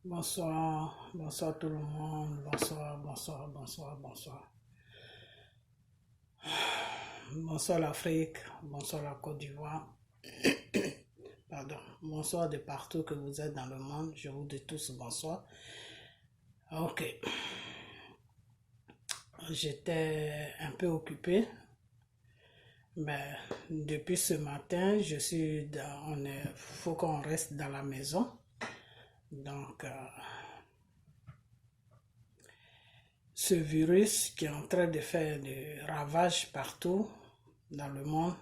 Bonsoir, bonsoir tout le monde, bonsoir, bonsoir, bonsoir, bonsoir. Bonsoir l'Afrique, bonsoir la Côte d'Ivoire, pardon, bonsoir de partout que vous êtes dans le monde, je vous dis tous bonsoir. Ok, j'étais un peu occupé, mais depuis ce matin, faut qu'on reste dans la maison, donc... ce virus qui est en train de faire des ravages partout dans le monde.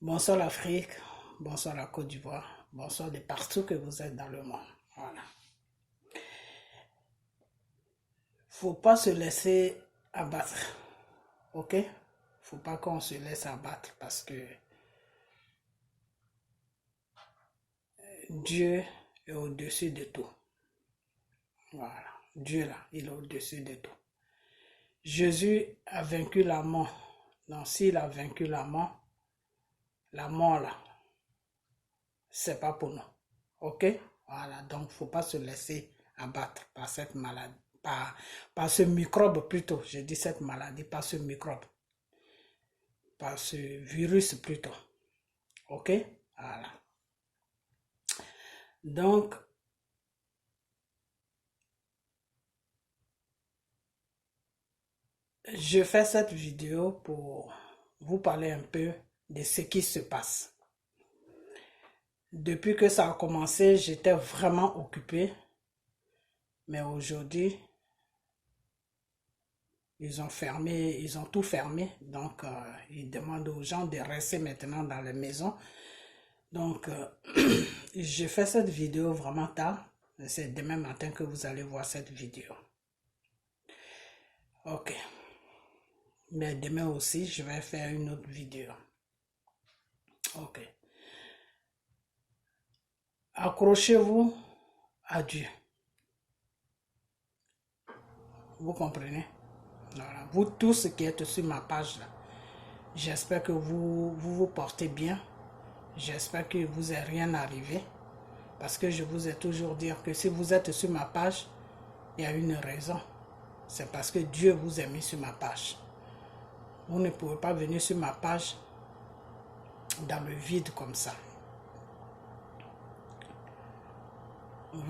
Bonsoir l'Afrique, bonsoir la Côte d'Ivoire, bonsoir de partout que vous êtes dans le monde. Voilà. Faut pas se laisser abattre, ok? Faut pas qu'on se laisse abattre parce que Dieu est au-dessus de tout. Voilà. Dieu là, il est au-dessus de tout. Jésus a vaincu la mort. Donc s'il a vaincu la mort là, c'est pas pour nous. Ok? Voilà, donc faut pas se laisser abattre par cette maladie, par ce microbe plutôt. Je dis cette maladie, pas ce microbe. Par ce virus plutôt. Ok? Voilà. Donc, je fais cette vidéo pour vous parler un peu de ce qui se passe. Depuis que ça a commencé, j'étais vraiment occupé. Mais aujourd'hui, ils ont tout fermé. Donc, ils demandent aux gens de rester maintenant dans les maisons. Donc, j'ai fait cette vidéo vraiment tard. C'est demain matin que vous allez voir cette vidéo. Ok. Mais demain aussi, je vais faire une autre vidéo. Ok. Accrochez-vous à Dieu. Vous comprenez? Voilà. Vous tous qui êtes sur ma page là, j'espère que vous portez bien. J'espère que vous est rien arrivé. Parce que je vous ai toujours dit que si vous êtes sur ma page, il y a une raison. C'est parce que Dieu vous a mis sur ma page. Vous ne pouvez pas venir sur ma page dans le vide comme ça.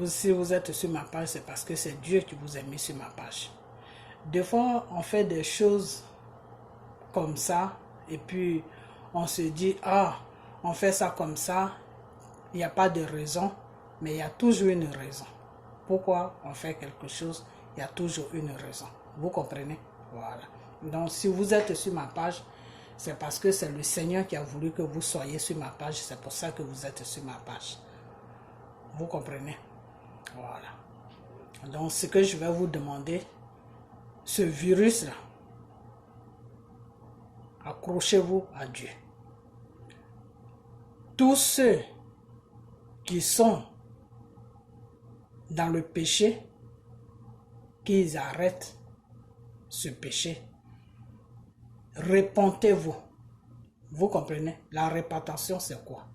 Si vous êtes sur ma page, c'est parce que c'est Dieu qui vous a mis sur ma page. Des fois, on fait des choses comme ça et puis on se dit, ah, on fait ça comme ça, il n'y a pas de raison, mais il y a toujours une raison. Pourquoi on fait quelque chose, il y a toujours une raison. Vous comprenez? Voilà. Donc, si vous êtes sur ma page, c'est parce que c'est le Seigneur qui a voulu que vous soyez sur ma page. C'est pour ça que vous êtes sur ma page. Vous comprenez? Voilà. Donc, ce que je vais vous demander, ce virus-là, accrochez-vous à Dieu. Tous ceux qui sont dans le péché, qu'ils arrêtent ce péché. Repentez-vous. Vous comprenez? La répentation, c'est quoi?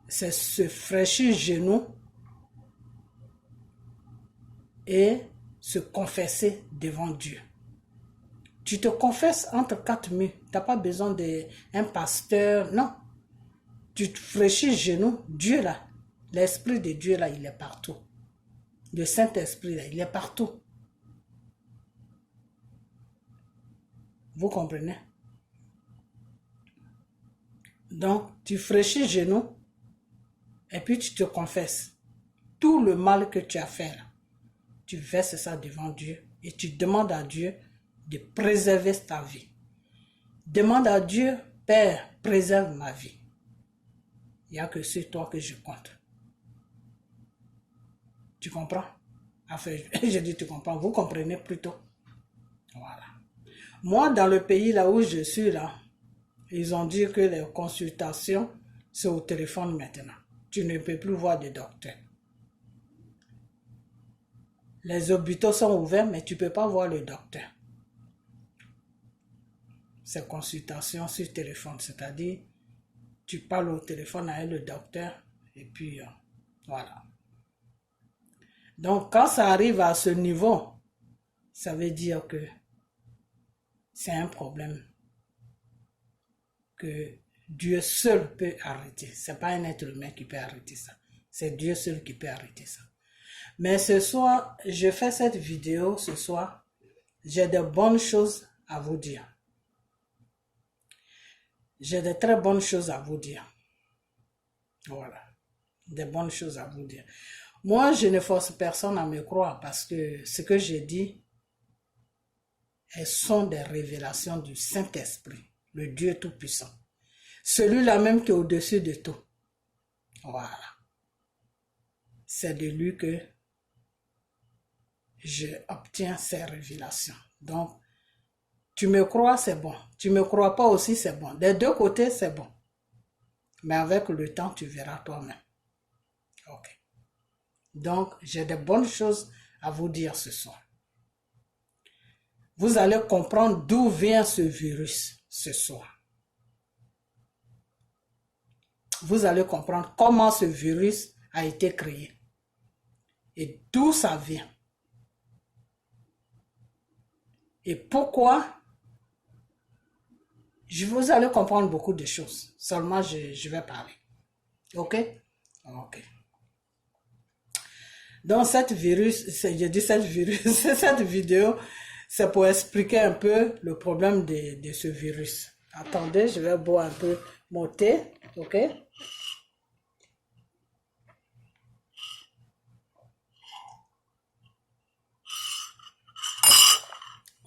C'est se fraîchir genou et se confesser devant Dieu. Tu te confesses entre quatre murs. Tu n'as pas besoin d'un pasteur. Non. Tu te fraîchis genou. Dieu là, l'Esprit de Dieu là, il est partout. Le Saint-Esprit là, il est partout. Vous comprenez? Donc, tu fraîchis genou et puis tu te confesses. Tout le mal que tu as fait là, tu verses ça devant Dieu et tu demandes à Dieu de préserver ta vie. Demande à Dieu, Père, préserve ma vie. Il n'y a que sur toi que je compte. Tu comprends? Enfin, je dis tu comprends, vous comprenez plutôt. Voilà. Moi, dans le pays là où je suis là, ils ont dit que les consultations, c'est au téléphone maintenant. Tu ne peux plus voir de docteur. Les hôpitaux sont ouverts, mais tu ne peux pas voir le docteur. C'est consultation sur téléphone, c'est-à-dire tu parles au téléphone avec le docteur et puis voilà. Donc quand ça arrive à ce niveau, ça veut dire que c'est un problème que Dieu seul peut arrêter. C'est pas un être humain qui peut arrêter ça. C'est Dieu seul qui peut arrêter ça. Mais ce soir, je fais cette vidéo ce soir. J'ai de bonnes choses à vous dire. J'ai de très bonnes choses à vous dire. Voilà. Des bonnes choses à vous dire. Moi, je ne force personne à me croire parce que ce que j'ai dit, elles sont des révélations du Saint-Esprit, le Dieu Tout-Puissant. Celui-là même qui est au-dessus de tout. Voilà. C'est de lui que je obtiens ces révélations. Donc, tu me crois, c'est bon. Tu me crois pas aussi, c'est bon. Des deux côtés, c'est bon. Mais avec le temps, tu verras toi-même. Ok. Donc, j'ai de bonnes choses à vous dire ce soir. Vous allez comprendre d'où vient ce virus ce soir. Vous allez comprendre comment ce virus a été créé et d'où ça vient. Et pourquoi? Vous allez comprendre beaucoup de choses. Seulement, je vais parler. Ok? Ok. Donc, cette vidéo, c'est pour expliquer un peu le problème de ce virus. Attendez, je vais boire un peu mon thé. Ok?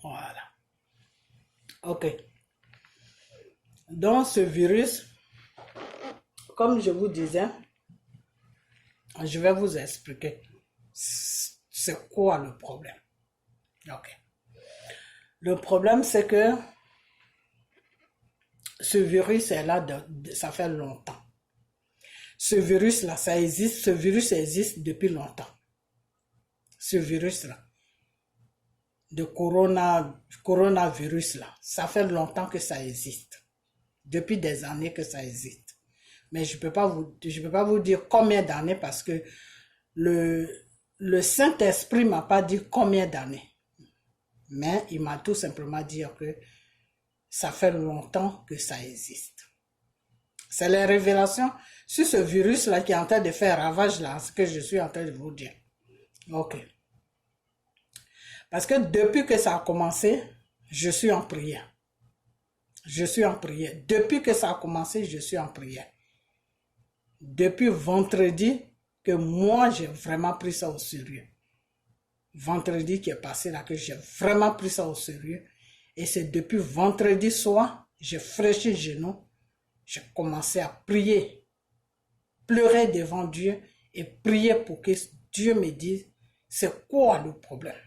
Voilà. Ok. Donc, ce virus, comme je vous disais, je vais vous expliquer c'est quoi le problème. Ok. Le problème, c'est que ce virus est là, ça fait longtemps. Ce virus-là, ça existe, ce virus existe depuis longtemps. Ce virus-là, de coronavirus-là, ça fait longtemps que ça existe. Depuis des années que ça existe. Mais je peux pas vous dire combien d'années parce que le Saint-Esprit m'a pas dit combien d'années. Mais il m'a tout simplement dit que ça fait longtemps que ça existe. C'est les révélations sur ce virus-là qui est en train de faire ravage là, ce que je suis en train de vous dire. Ok. Parce que depuis que ça a commencé, je suis en prière. Je suis en prière. Depuis que ça a commencé, je suis en prière. Depuis vendredi que moi, j'ai vraiment pris ça au sérieux. Vendredi qui est passé là, que j'ai vraiment pris ça au sérieux. Et c'est depuis vendredi soir, j'ai fraîchi le genou. J'ai commencé à prier, pleurer devant Dieu et prier pour que Dieu me dise c'est quoi le problème.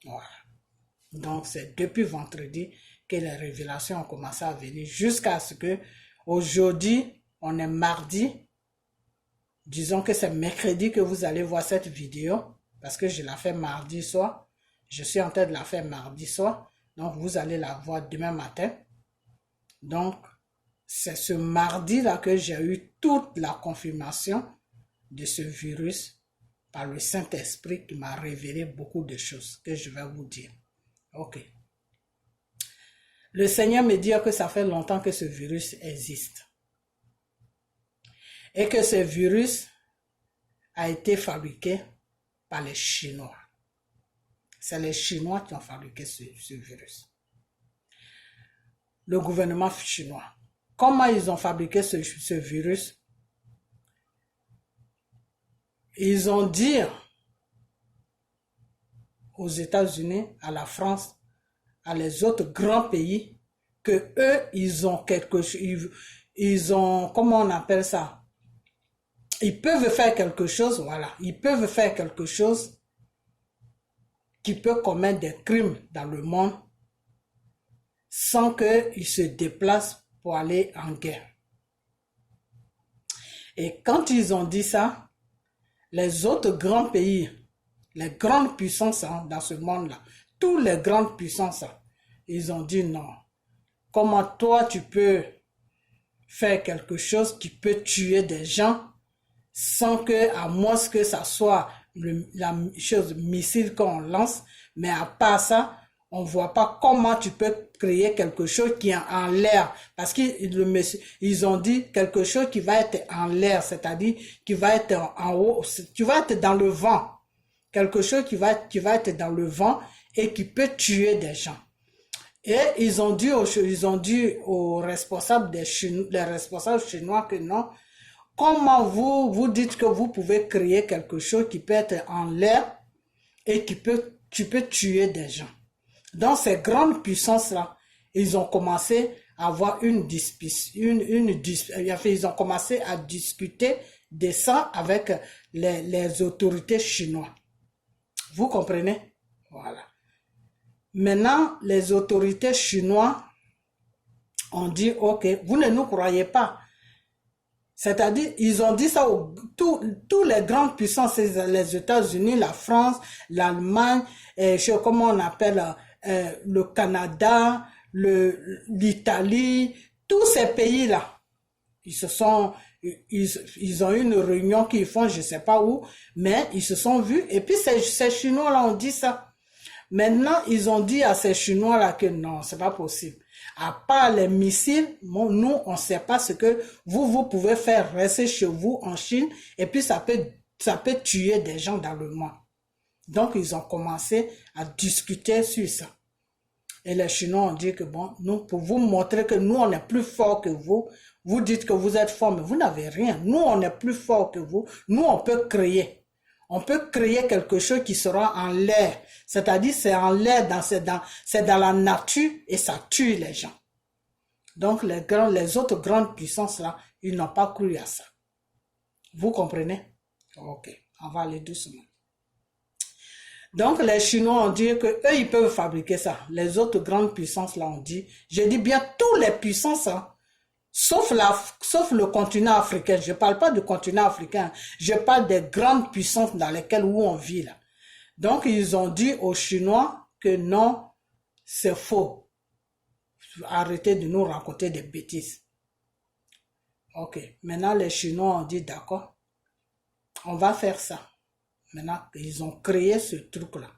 Voilà. Donc c'est depuis vendredi que les révélations ont commencé à venir jusqu'à ce que aujourd'hui, on est mardi. Disons que c'est mercredi que vous allez voir cette vidéo parce que je la fais mardi soir. Je suis en train de la faire mardi soir. Donc vous allez la voir demain matin. Donc c'est ce mardi-là que j'ai eu toute la confirmation de ce virus par le Saint-Esprit qui m'a révélé beaucoup de choses que je vais vous dire. Ok. Le Seigneur me dit que ça fait longtemps que ce virus existe. Et que ce virus a été fabriqué par les Chinois. C'est les Chinois qui ont fabriqué ce virus. Le gouvernement chinois. Comment ils ont fabriqué ce virus? Ils ont dit aux États-Unis, à la France, à les autres grands pays, que eux, ils ont quelque chose, ils ont, comment on appelle ça? Ils peuvent faire quelque chose, voilà, ils peuvent faire quelque chose qui peut commettre des crimes dans le monde sans qu'ils se déplacent pour aller en guerre. Et quand ils ont dit ça, les autres grands pays, les grandes puissances dans ce monde-là, tous les grandes puissances, ils ont dit non. Comment toi tu peux faire quelque chose qui peut tuer des gens sans que, à moins que ça soit la chose missile qu'on lance, mais à part ça, on voit pas comment tu peux créer quelque chose qui est en l'air. Parce qu'ils ont dit quelque chose qui va être en l'air, c'est-à-dire qui va être en haut, tu vas être dans le vent. Quelque chose qui va être dans le vent et qui peut tuer des gens. Et ils ont dit aux responsables les responsables chinois que non, comment vous dites que vous pouvez créer quelque chose qui peut être en l'air et qui peut tuer des gens. Dans ces grandes puissances-là, ils ont commencé à avoir ils ont commencé à discuter de ça avec les autorités chinoises. Vous comprenez? Voilà. Maintenant, les autorités chinoises ont dit, ok, vous ne nous croyez pas. C'est-à-dire, ils ont dit ça tous les grandes puissances, les États-Unis, la France, l'Allemagne, comment on appelle, le Canada, l'Italie, tous ces pays-là. Ils ont eu une réunion qu'ils font, je ne sais pas où, mais ils se sont vus. Et puis, ces Chinois-là ont dit ça. Maintenant, ils ont dit à ces Chinois-là que non, c'est pas possible. À part les missiles, nous, on ne sait pas ce que vous pouvez faire rester chez vous en Chine et puis ça peut tuer des gens dans le monde. Donc, ils ont commencé à discuter sur ça. Et les Chinois ont dit que bon, nous, pour vous montrer que nous, on est plus fort que vous, vous dites que vous êtes fort, mais vous n'avez rien. Nous, on est plus fort que vous. Nous, on peut créer. On peut créer quelque chose qui sera en l'air. C'est-à-dire, c'est en l'air, c'est dans la nature et ça tue les gens. Donc, les autres grandes puissances là, ils n'ont pas cru à ça. Vous comprenez? Ok, on va aller doucement. Donc, les Chinois ont dit que eux, ils peuvent fabriquer ça. Les autres grandes puissances là ont dit, je dis bien tous les puissances, hein, sauf le continent africain. Je ne parle pas du continent africain. Je parle des grandes puissances dans lesquelles on vit là. Donc, ils ont dit aux Chinois que non, c'est faux. Arrêtez de nous raconter des bêtises. Ok. Maintenant, les Chinois ont dit d'accord. On va faire ça. Maintenant, ils ont créé ce truc-là.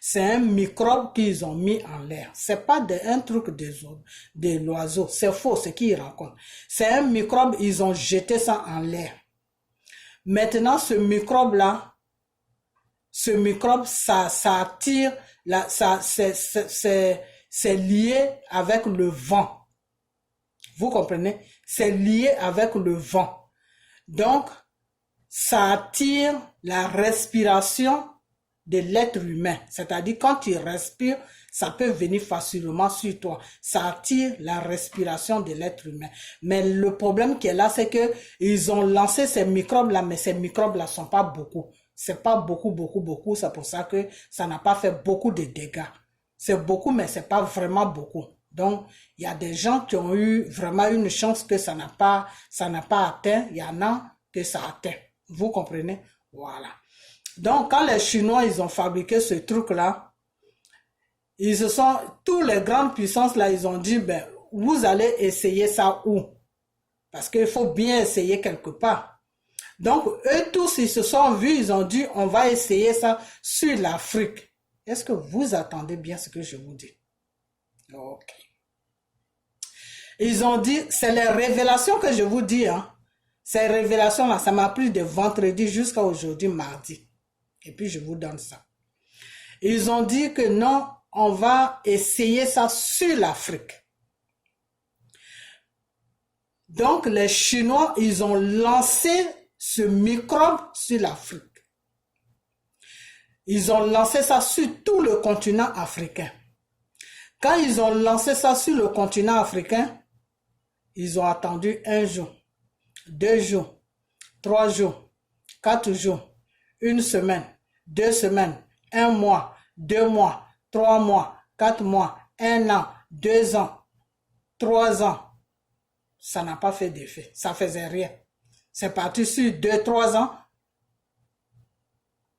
C'est un microbe qu'ils ont mis en l'air. C'est pas un truc de l'oiseau. C'est faux ce qu'ils racontent. C'est un microbe, ils ont jeté ça en l'air. Maintenant, ce microbe-là, ça attire, c'est lié avec le vent. Vous comprenez? C'est lié avec le vent. Donc, ça attire la respiration de l'être humain. C'est-à-dire, quand tu respires, ça peut venir facilement sur toi. Ça attire la respiration de l'être humain. Mais le problème qui est là, c'est que ils ont lancé ces microbes-là, mais ces microbes-là sont pas beaucoup. C'est pas beaucoup. C'est pour ça que ça n'a pas fait beaucoup de dégâts. C'est beaucoup, mais c'est pas vraiment beaucoup. Donc, il y a des gens qui ont eu vraiment une chance que ça n'a pas atteint. Il y en a que ça atteint. Vous comprenez? Voilà. Donc, quand les Chinois, ils ont fabriqué ce truc-là, tous les grandes puissances là, ils ont dit, ben, vous allez essayer ça où? Parce qu'il faut bien essayer quelque part. Donc, eux tous, ils se sont vus, ils ont dit, on va essayer ça sur l'Afrique. Est-ce que vous attendez bien ce que je vous dis? Ok. Ils ont dit, c'est les révélations que je vous dis, hein. Ces révélations-là, ça m'a pris de vendredi jusqu'à aujourd'hui, mardi. Et puis, je vous donne ça. Ils ont dit que non, on va essayer ça sur l'Afrique. Donc, les Chinois, ils ont lancé ce microbe sur l'Afrique. Ils ont lancé ça sur tout le continent africain. Quand ils ont lancé ça sur le continent africain, ils ont attendu 1 jour, 2 jours, 3 jours, 4 jours, 1 semaine, 2 semaines, 1 mois, 2 mois, 3 mois, 4 mois, 1 an, 2 ans, 3 ans. Ça n'a pas fait d'effet. Ça faisait rien. C'est parti sur 2, 3 ans.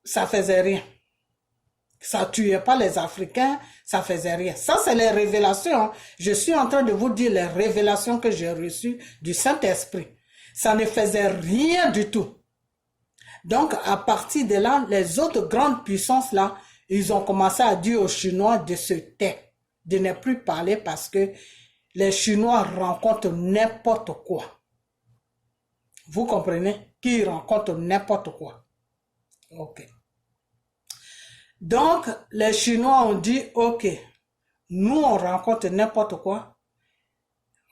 Ça faisait rien. Ça tuait pas les Africains, ça faisait rien. Ça, c'est les révélations. Je suis en train de vous dire les révélations que j'ai reçues du Saint-Esprit. Ça ne faisait rien du tout. Donc, à partir de là, les autres grandes puissances là, ils ont commencé à dire aux Chinois de se taire, de ne plus parler parce que les Chinois rencontrent n'importe quoi. Vous comprenez? Qu'ils rencontrent n'importe quoi. Ok. Donc, les Chinois ont dit, ok, nous on rencontre n'importe quoi,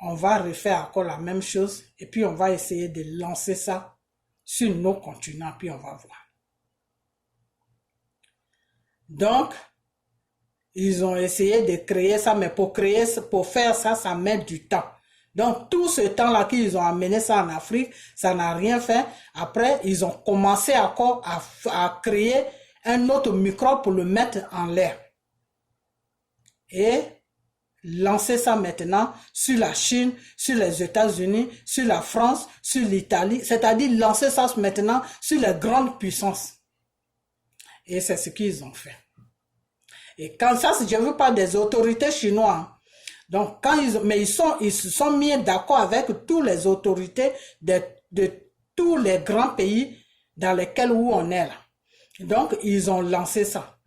on va refaire encore la même chose et puis on va essayer de lancer ça sur nos continents, puis on va voir. Donc, ils ont essayé de créer ça, mais pour faire ça, ça met du temps. Donc, tout ce temps-là qu'ils ont amené ça en Afrique, ça n'a rien fait. Après, ils ont commencé encore à créer un autre microbe pour le mettre en l'air. Et lancer ça maintenant sur la Chine, sur les États-Unis, sur la France, sur l'Italie. C'est-à-dire lancer ça maintenant sur les grandes puissances. Et c'est ce qu'ils ont fait. Et quand ça, je ne veux pas des autorités chinoises. Donc, quand ils se sont mis d'accord avec toutes les autorités de tous les grands pays dans lesquels où on est là. Donc, ils ont lancé ça.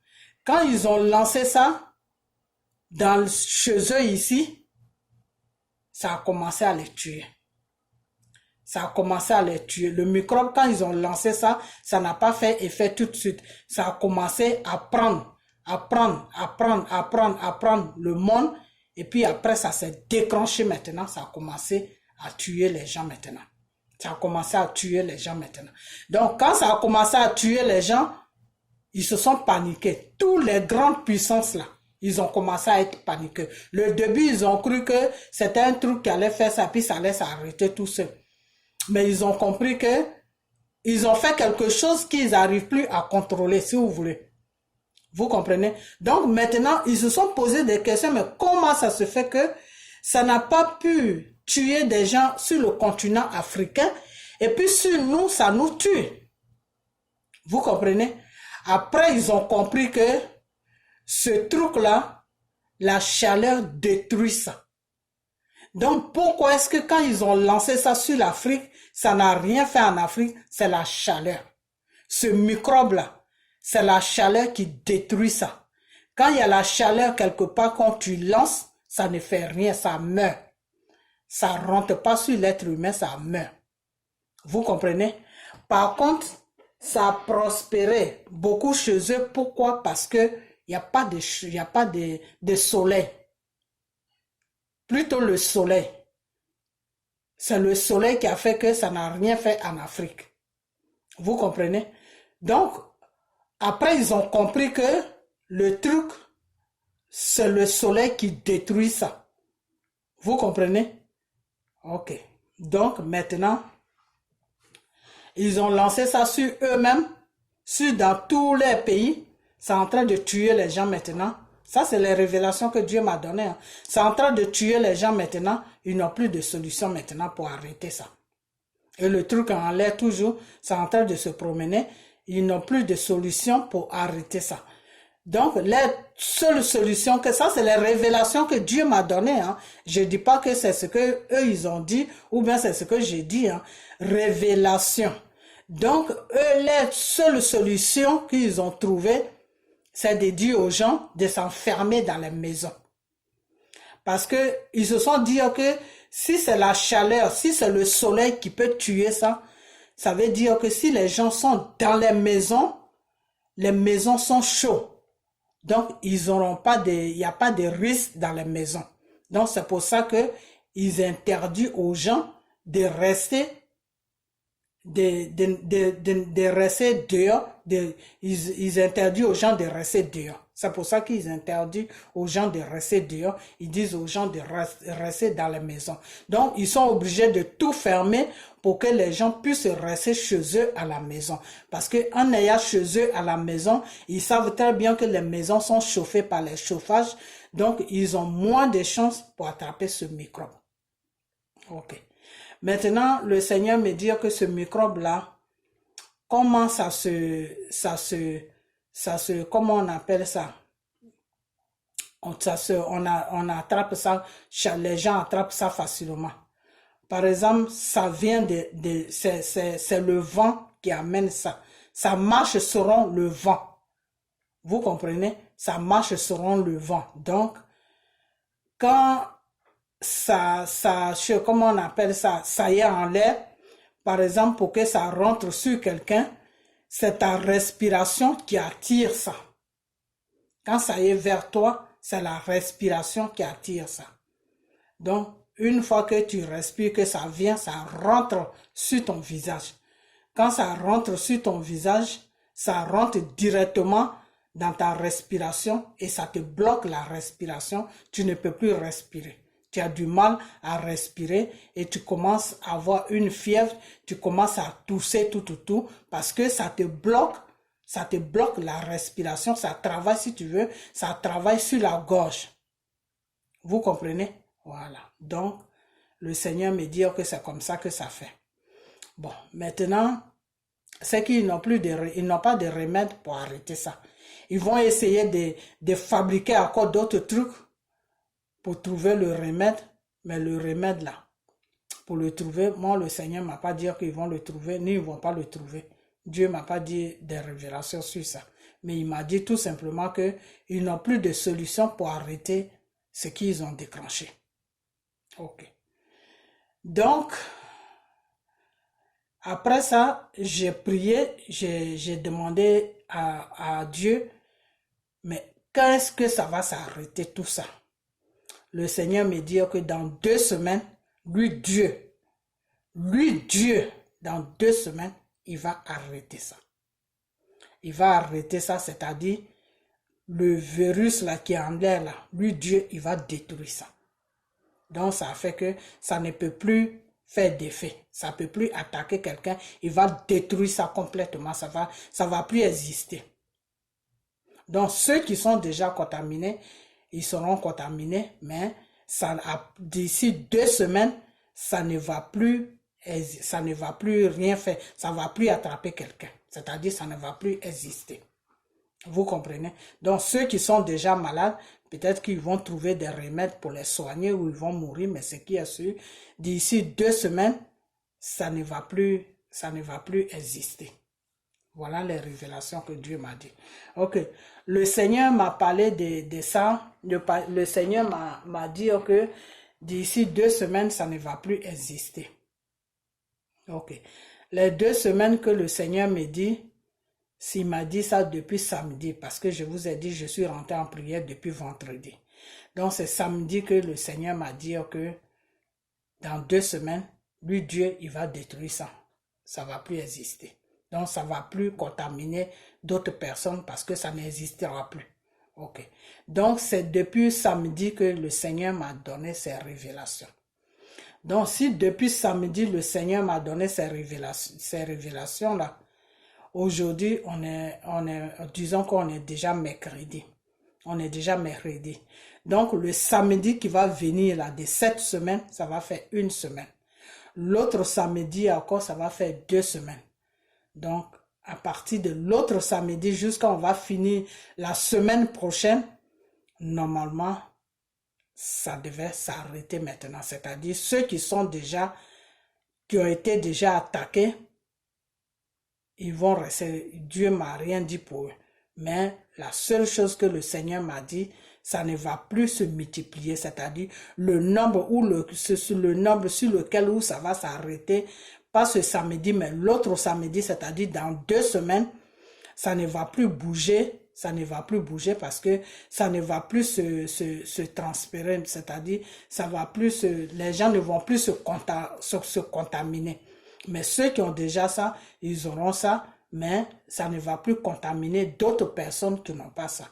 Quand ils ont lancé ça, chez eux ici, ça a commencé à les tuer. Ça a commencé à les tuer. Le microbe, quand ils ont lancé ça, ça n'a pas fait effet tout de suite. Ça a commencé à prendre le monde. Et puis après, ça s'est déclenché maintenant. Ça a commencé à tuer les gens maintenant. Ça a commencé à tuer les gens maintenant. Donc, quand ça a commencé à tuer les gens, ils se sont paniqués. Toutes les grandes puissances là, ils ont commencé à être paniqués. Le début, ils ont cru que c'était un truc qui allait faire ça, puis ça allait s'arrêter tout seul. Mais ils ont compris que ils ont fait quelque chose qu'ils n'arrivent plus à contrôler, si vous voulez. Vous comprenez? Donc maintenant, ils se sont posé des questions, mais comment ça se fait que ça n'a pas pu tuer des gens sur le continent africain, et puis sur nous, ça nous tue. Vous comprenez? Après, ils ont compris que ce truc-là, la chaleur détruit ça. Donc, pourquoi est-ce que quand ils ont lancé ça sur l'Afrique, ça n'a rien fait en Afrique? C'est la chaleur. Ce microbe-là, c'est la chaleur qui détruit ça. Quand il y a la chaleur quelque part, quand tu lances, ça ne fait rien, ça meurt. Ça ne rentre pas sur l'être humain, ça meurt. Vous comprenez? Par contre, ça a prospéré beaucoup chez eux. Pourquoi? Parce que il n'y a pas de soleil. Plutôt le soleil. C'est le soleil qui a fait que ça n'a rien fait en Afrique. Vous comprenez? Donc, après, ils ont compris que le truc, c'est le soleil qui détruit ça. Vous comprenez? Ok. Donc, maintenant, ils ont lancé ça sur eux-mêmes, dans tous les pays. C'est en train de tuer les gens maintenant. Ça, c'est les révélations que Dieu m'a données. C'est en train de tuer les gens maintenant. Ils n'ont plus de solution maintenant pour arrêter ça. Et le truc en l'air toujours, c'est en train de se promener. Ils n'ont plus de solution pour arrêter ça. Donc, la seule solution que ça, c'est les révélations que Dieu m'a données. Je ne dis pas que c'est ce que eux ils ont dit, ou bien c'est ce que j'ai dit. Révélation. Donc, eux, la seule solution qu'ils ont trouvée, c'est de dire aux gens de s'enfermer dans les maisons. Parce que ils se sont dit que si c'est la chaleur, si c'est le soleil qui peut tuer ça, ça veut dire que si les gens sont dans les maisons sont chaudes. Donc, ils auront pas il n'y a pas de risque dans les maisons. Donc, c'est pour ça que ils interdisent aux gens de rester rester dehors. Ils interdisent aux gens de rester dehors. C'est pour ça qu'ils interdisent aux gens de rester dehors. Ils disent aux gens de rester dans les maisons. Donc, ils sont obligés de tout fermer pour que les gens puissent rester chez eux à la maison. Parce qu'en ayant chez eux à la maison, ils savent très bien que les maisons sont chauffées par les chauffages. Donc, ils ont moins de chances pour attraper ce microbe. Ok. Maintenant, le Seigneur me dit que ce microbe-là, comment ça se comment on appelle ça? On attrape ça, les gens attrapent ça facilement. Par exemple, ça vient c'est le vent qui amène ça. Ça marche selon le vent. Vous comprenez? Ça marche selon le vent. Donc, quand comment on appelle ça, ça y est en l'air, par exemple, pour que ça rentre sur quelqu'un, c'est ta respiration qui attire ça. Quand ça y est vers toi, c'est la respiration qui attire ça. Donc, une fois que tu respires, que ça vient, ça rentre sur ton visage. Quand ça rentre sur ton visage, ça rentre directement dans ta respiration et ça te bloque la respiration. Tu ne peux plus respirer. Tu as du mal à respirer et tu commences à avoir une fièvre, tu commences à tousser tout parce que ça te bloque la respiration, ça travaille si tu veux, ça travaille sur la gorge. Vous comprenez? Voilà. Donc, le Seigneur me dit que c'est comme ça que ça fait. Bon, maintenant, c'est qu'ils n'ont pas de remède pour arrêter ça. Ils vont essayer de fabriquer encore d'autres trucs pour trouver le remède, mais le remède là, pour le trouver, moi le Seigneur m'a pas dit qu'ils vont le trouver, ni ils vont pas le trouver. Dieu m'a pas dit des révélations sur ça, mais il m'a dit tout simplement qu'ils n'ont plus de solution pour arrêter ce qu'ils ont déclenché. Ok. Donc, après ça, j'ai prié, j'ai demandé à Dieu, mais qu'est-ce que ça va s'arrêter tout ça? Le Seigneur me dit que dans 2 semaines, lui Dieu, dans 2 semaines, il va arrêter ça. Il va arrêter ça, c'est-à-dire le virus là qui est en l'air là, lui Dieu, il va détruire ça. Donc ça fait que ça ne peut plus faire d'effet. Ça ne peut plus attaquer quelqu'un. Il va détruire ça complètement. Ça va plus exister. Donc ceux qui sont déjà contaminés, ils seront contaminés, mais d'ici 2 semaines, ça ne va plus rien faire. Ça ne va plus attraper quelqu'un. C'est-à-dire ça ne va plus exister. Vous comprenez? Donc ceux qui sont déjà malades, peut-être qu'ils vont trouver des remèdes pour les soigner ou ils vont mourir, mais ce qui est sûr, d'ici 2 semaines, ça ne va plus exister. Voilà les révélations que Dieu m'a dit. Ok, le Seigneur m'a parlé de ça. Le Seigneur m'a dit que d'ici 2 semaines, ça ne va plus exister. Ok, les 2 semaines que le Seigneur me dit, s'il m'a dit ça depuis samedi, parce que je vous ai dit, je suis rentré en prière depuis vendredi. Donc c'est samedi que le Seigneur m'a dit que dans 2 semaines, lui Dieu, il va détruire ça. Ça ne va plus exister. Donc ça ne va plus contaminer d'autres personnes parce que ça n'existera plus. Ok. Donc c'est depuis samedi que le Seigneur m'a donné ces révélations. Donc si depuis samedi le Seigneur m'a donné ces révélations là, aujourd'hui, disons qu'on est déjà mercredi. On est déjà mercredi. Donc, le samedi qui va venir là, de cette semaine, ça va faire 1 semaine. L'autre samedi encore, ça va faire 2 semaines. Donc, à partir de l'autre samedi jusqu'à on va finir la semaine prochaine, normalement, ça devait s'arrêter maintenant. C'est-à-dire ceux qui ont été déjà attaqués, ils vont rester. Dieu m'a rien dit pour eux. Mais la seule chose que le Seigneur m'a dit, ça ne va plus se multiplier. C'est-à-dire le nombre sur lequel où ça va s'arrêter, pas ce samedi, mais l'autre samedi, c'est-à-dire dans 2 semaines, ça ne va plus bouger. Ça ne va plus bouger parce que ça ne va plus se transférer. C'est-à-dire, les gens ne vont plus se contaminer. Mais ceux qui ont déjà ça, ils auront ça, mais ça ne va plus contaminer d'autres personnes qui n'ont pas ça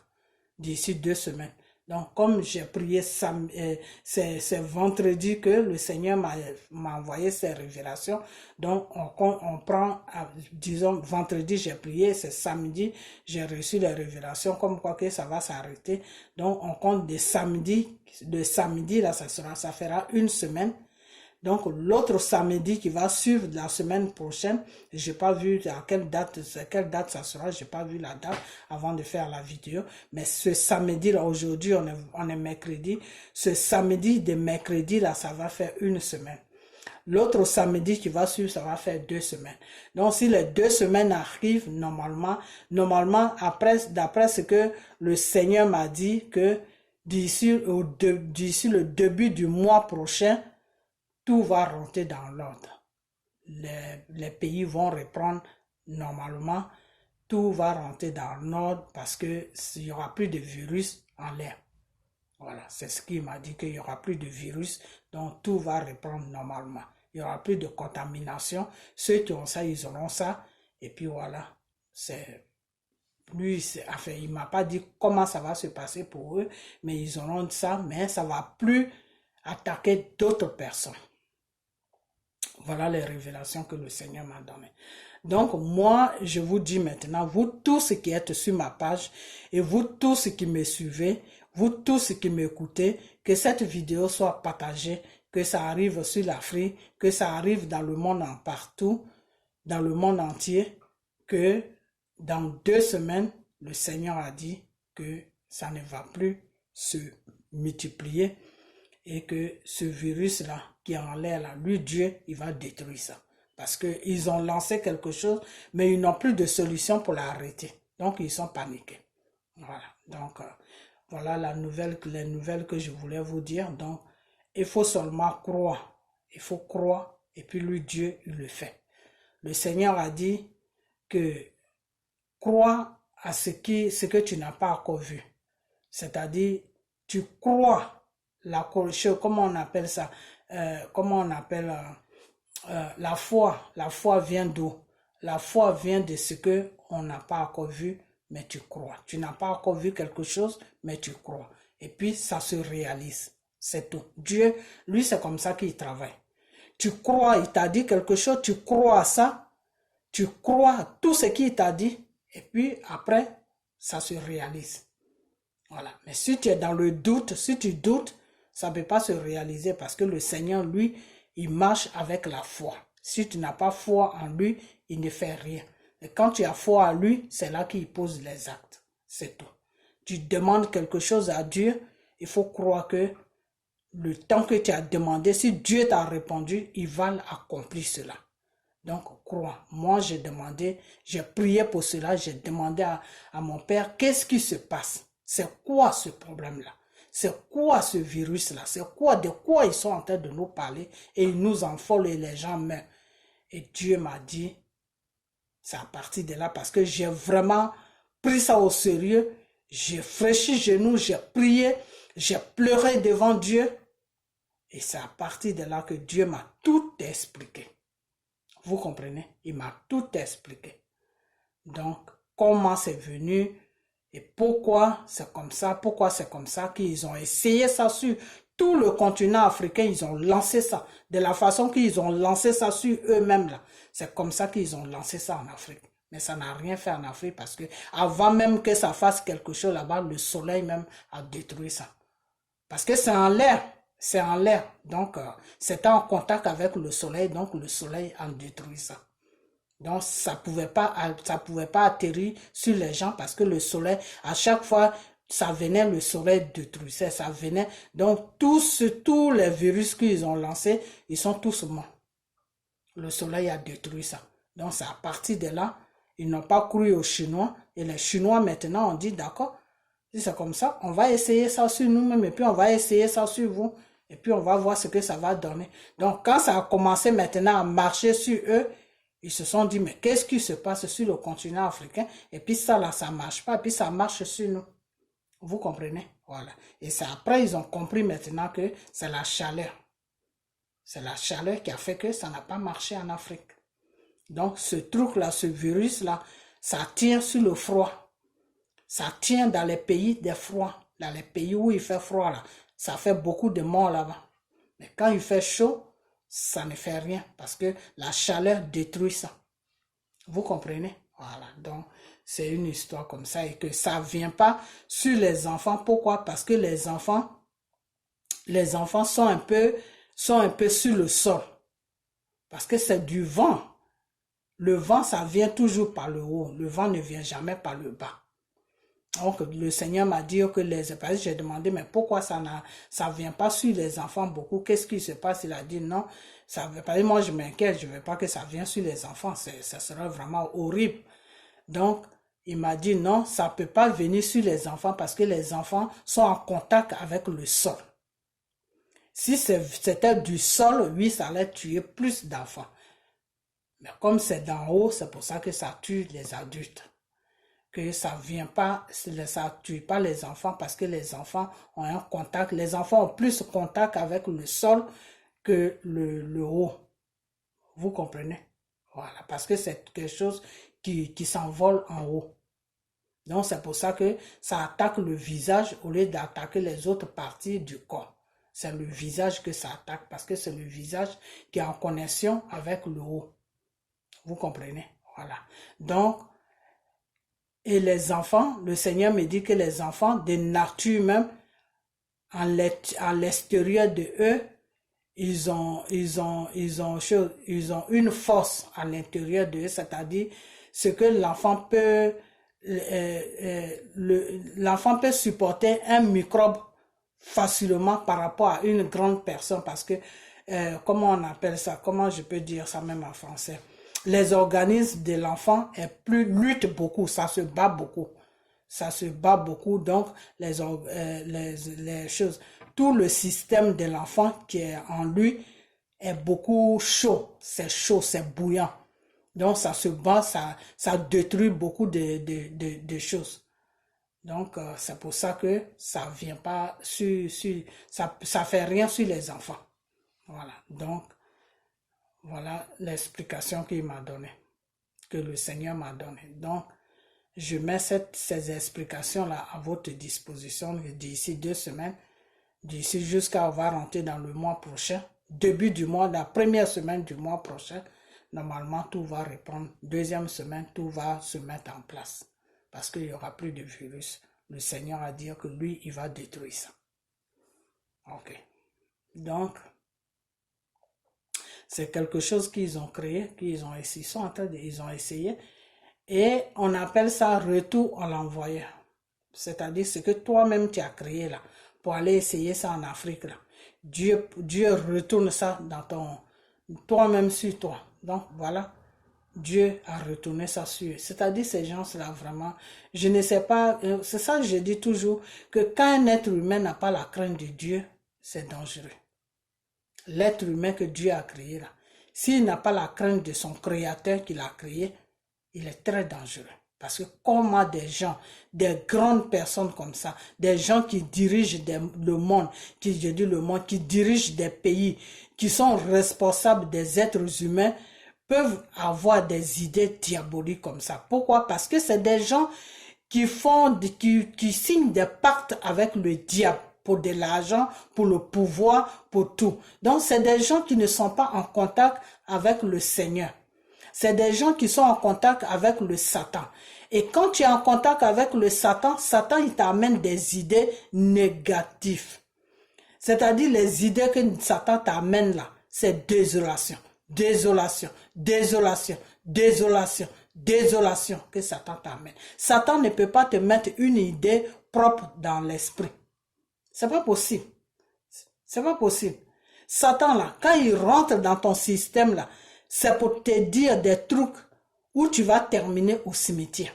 d'ici 2 semaines. Donc, comme j'ai prié, c'est vendredi que le Seigneur m'a envoyé ces révélations. Donc, on prend, disons, vendredi, j'ai prié, c'est samedi, j'ai reçu les révélations, comme quoi que ça va s'arrêter. Donc, on compte de samedi, là, ça fera 1 semaine. Donc, l'autre samedi qui va suivre la semaine prochaine, j'ai pas vu à quelle date ça sera, j'ai pas vu la date avant de faire la vidéo. Mais ce samedi, là, aujourd'hui, on est mercredi. Ce samedi de mercredi, là, ça va faire une semaine. L'autre samedi qui va suivre, ça va faire 2 semaines. Donc, si les 2 semaines arrivent, normalement, d'après ce que le Seigneur m'a dit, que d'ici le début du mois prochain, tout va rentrer dans l'ordre. Les pays vont reprendre normalement, tout va rentrer dans l'ordre parce qu'il n'y aura plus de virus en l'air. Voilà, c'est ce qu'il m'a dit, qu'il n'y aura plus de virus, donc tout va reprendre normalement. Il n'y aura plus de contamination. Ceux qui ont ça, ils auront ça. Et puis voilà, lui, enfin, il ne m'a pas dit comment ça va se passer pour eux, mais ils auront ça, mais ça ne va plus attaquer d'autres personnes. Voilà les révélations que le Seigneur m'a données. Donc, moi, je vous dis maintenant, vous tous qui êtes sur ma page, et vous tous qui me suivez, vous tous qui m'écoutez, que cette vidéo soit partagée, que ça arrive sur l'Afrique, que ça arrive dans le monde partout, dans le monde entier, que dans 2 semaines, le Seigneur a dit que ça ne va plus se multiplier et que ce virus-là qui est en l'air, là, lui, Dieu, il va détruire ça. Parce qu'ils ont lancé quelque chose, mais ils n'ont plus de solution pour l'arrêter. Donc, ils sont paniqués. Voilà. Donc, voilà les nouvelles que je voulais vous dire. Donc, il faut seulement croire. Il faut croire. Et puis, lui, Dieu, il le fait. Le Seigneur a dit que crois à ce que tu n'as pas encore vu. C'est-à-dire, tu crois comment on appelle ça, la foi. La foi vient d'où? La foi vient de ce que on n'a pas encore vu, mais tu crois. Tu n'as pas encore vu quelque chose, mais tu crois. Et puis, ça se réalise. C'est tout. Dieu, lui, c'est comme ça qu'il travaille. Tu crois, il t'a dit quelque chose, tu crois à ça, tu crois à tout ce qu'il t'a dit, et puis après, ça se réalise. Voilà. Mais si tu es dans le doute, si tu doutes, ça ne peut pas se réaliser parce que le Seigneur, lui, il marche avec la foi. Si tu n'as pas foi en lui, il ne fait rien. Et quand tu as foi en lui, c'est là qu'il pose les actes. C'est tout. Tu demandes quelque chose à Dieu, il faut croire que le temps que tu as demandé, si Dieu t'a répondu, il va accomplir cela. Donc, crois. Moi, j'ai demandé, j'ai prié pour cela, j'ai demandé à mon Père, qu'est-ce qui se passe? C'est quoi ce problème-là? C'est quoi ce virus-là? C'est quoi, de quoi ils sont en train de nous parler? Et ils nous enfolent et les gens meurent. Et Dieu m'a dit, c'est à partir de là, parce que j'ai vraiment pris ça au sérieux. J'ai fraîchi genoux, j'ai prié, j'ai pleuré devant Dieu. Et c'est à partir de là que Dieu m'a tout expliqué. Vous comprenez? Il m'a tout expliqué. Donc, comment c'est venu et pourquoi c'est comme ça qu'ils ont essayé ça sur tout le continent africain, ils ont lancé ça. De la façon qu'ils ont lancé ça sur eux-mêmes là. C'est comme ça qu'ils ont lancé ça en Afrique. Mais ça n'a rien fait en Afrique parce que avant même que ça fasse quelque chose là-bas, le soleil même a détruit ça. Parce que c'est en l'air. C'est en l'air. Donc, c'était en contact avec le soleil. Donc, le soleil a détruit ça. Donc, ça pouvait pas atterrir sur les gens parce que le soleil, à chaque fois, ça venait, le soleil détruisait, ça venait. Donc, tous les virus qu'ils ont lancés, ils sont tous morts. Le soleil a détruit ça. Donc, c'est à partir de là, ils n'ont pas cru aux Chinois. Et les Chinois, maintenant, ont dit, d'accord, si c'est comme ça, on va essayer ça sur nous-mêmes et puis on va essayer ça sur vous. Et puis, on va voir ce que ça va donner. Donc, quand ça a commencé maintenant à marcher sur eux, ils se sont dit, mais qu'est-ce qui se passe sur le continent africain? Et puis ça, là, ça ne marche pas. Et puis ça marche sur nous. Vous comprenez? Voilà. Et c'est après, ils ont compris maintenant que c'est la chaleur. C'est la chaleur qui a fait que ça n'a pas marché en Afrique. Donc, ce truc-là, ce virus-là, ça tient sur le froid. Ça tient dans les pays des froids. Dans les pays où il fait froid, là. Ça fait beaucoup de morts là-bas. Mais quand il fait chaud, ça ne fait rien parce que la chaleur détruit ça. Vous comprenez? Voilà. Donc, c'est une histoire comme ça et que ça ne vient pas sur les enfants. Pourquoi? Parce que les enfants sont un peu sont un peu sur le sol. Parce que c'est du vent. Le vent, ça vient toujours par le haut. Le vent ne vient jamais par le bas. Donc, le Seigneur m'a dit que j'ai demandé, mais pourquoi ça ne vient pas sur les enfants beaucoup? Qu'est-ce qui se passe? Il a dit non, ça veut pas. Moi, je m'inquiète, je ne veux pas que ça vienne sur les enfants. Ça serait vraiment horrible. Donc, il m'a dit non, ça ne peut pas venir sur les enfants parce que les enfants sont en contact avec le sol. Si c'était du sol, oui, ça allait tuer plus d'enfants. Mais comme c'est d'en haut, c'est pour ça que ça tue les adultes. Que ça vient pas, ça tue pas les enfants parce que les enfants ont un contact, les enfants ont plus contact avec le sol que le haut. Vous comprenez? Voilà, parce que c'est quelque chose qui s'envole en haut. Donc c'est pour ça que ça attaque le visage au lieu d'attaquer les autres parties du corps. C'est le visage que ça attaque parce que c'est le visage qui est en connexion avec le haut. Vous comprenez? Voilà. Donc, et les enfants, le Seigneur me dit que les enfants de nature même, à l'extérieur de eux, ils ont une force à l'intérieur de eux, c'est-à-dire ce que l'enfant peut supporter un microbe facilement par rapport à une grande personne parce que, comment on appelle ça, comment je peux dire ça même en français, les organismes de l'enfant luttent beaucoup, ça se bat beaucoup. Ça se bat beaucoup, donc les choses, tout le système de l'enfant qui est en lui est beaucoup chaud, c'est bouillant. Donc ça se bat, ça détruit beaucoup de choses. Donc c'est pour ça que ça vient pas ça fait rien sur les enfants. Voilà, donc voilà l'explication qu'il m'a donnée, que le Seigneur m'a donnée. Donc, je mets ces explications-là à votre disposition d'ici 2 semaines, d'ici jusqu'à on va rentrer dans le mois prochain, début du mois, la première semaine du mois prochain, normalement tout va reprendre. Deuxième semaine, tout va se mettre en place parce qu'il n'y aura plus de virus. Le Seigneur a dit que lui, il va détruire ça. Ok. Donc, c'est quelque chose qu'ils ont créé, ils ont essayé. Et on appelle ça retour à l'envoyeur. C'est-à-dire ce que toi-même tu as créé là, pour aller essayer ça en Afrique là. Dieu retourne ça dans toi-même sur toi. Donc voilà, Dieu a retourné ça sur eux. C'est-à-dire ces gens-là vraiment, je ne sais pas, c'est ça que je dis toujours, que quand un être humain n'a pas la crainte de Dieu, c'est dangereux. L'être humain que Dieu a créé là, s'il n'a pas la crainte de son créateur qu'il a créé, il est très dangereux. Parce que comment des gens, des grandes personnes comme ça, des gens qui dirigent le monde, qui dirigent des pays, qui sont responsables des êtres humains, peuvent avoir des idées diaboliques comme ça. Pourquoi? Parce que c'est des gens qui signent des pactes avec le diable pour de l'argent, pour le pouvoir, pour tout. Donc, c'est des gens qui ne sont pas en contact avec le Seigneur. C'est des gens qui sont en contact avec le Satan. Et quand tu es en contact avec le Satan, Satan, il t'amène des idées négatives. C'est-à-dire les idées que Satan t'amène là, c'est désolation, désolation, désolation, désolation, désolation que Satan t'amène. Satan ne peut pas te mettre une idée propre dans l'esprit. C'est pas possible. C'est pas possible. Satan là, quand il rentre dans ton système là, c'est pour te dire des trucs où tu vas terminer au cimetière.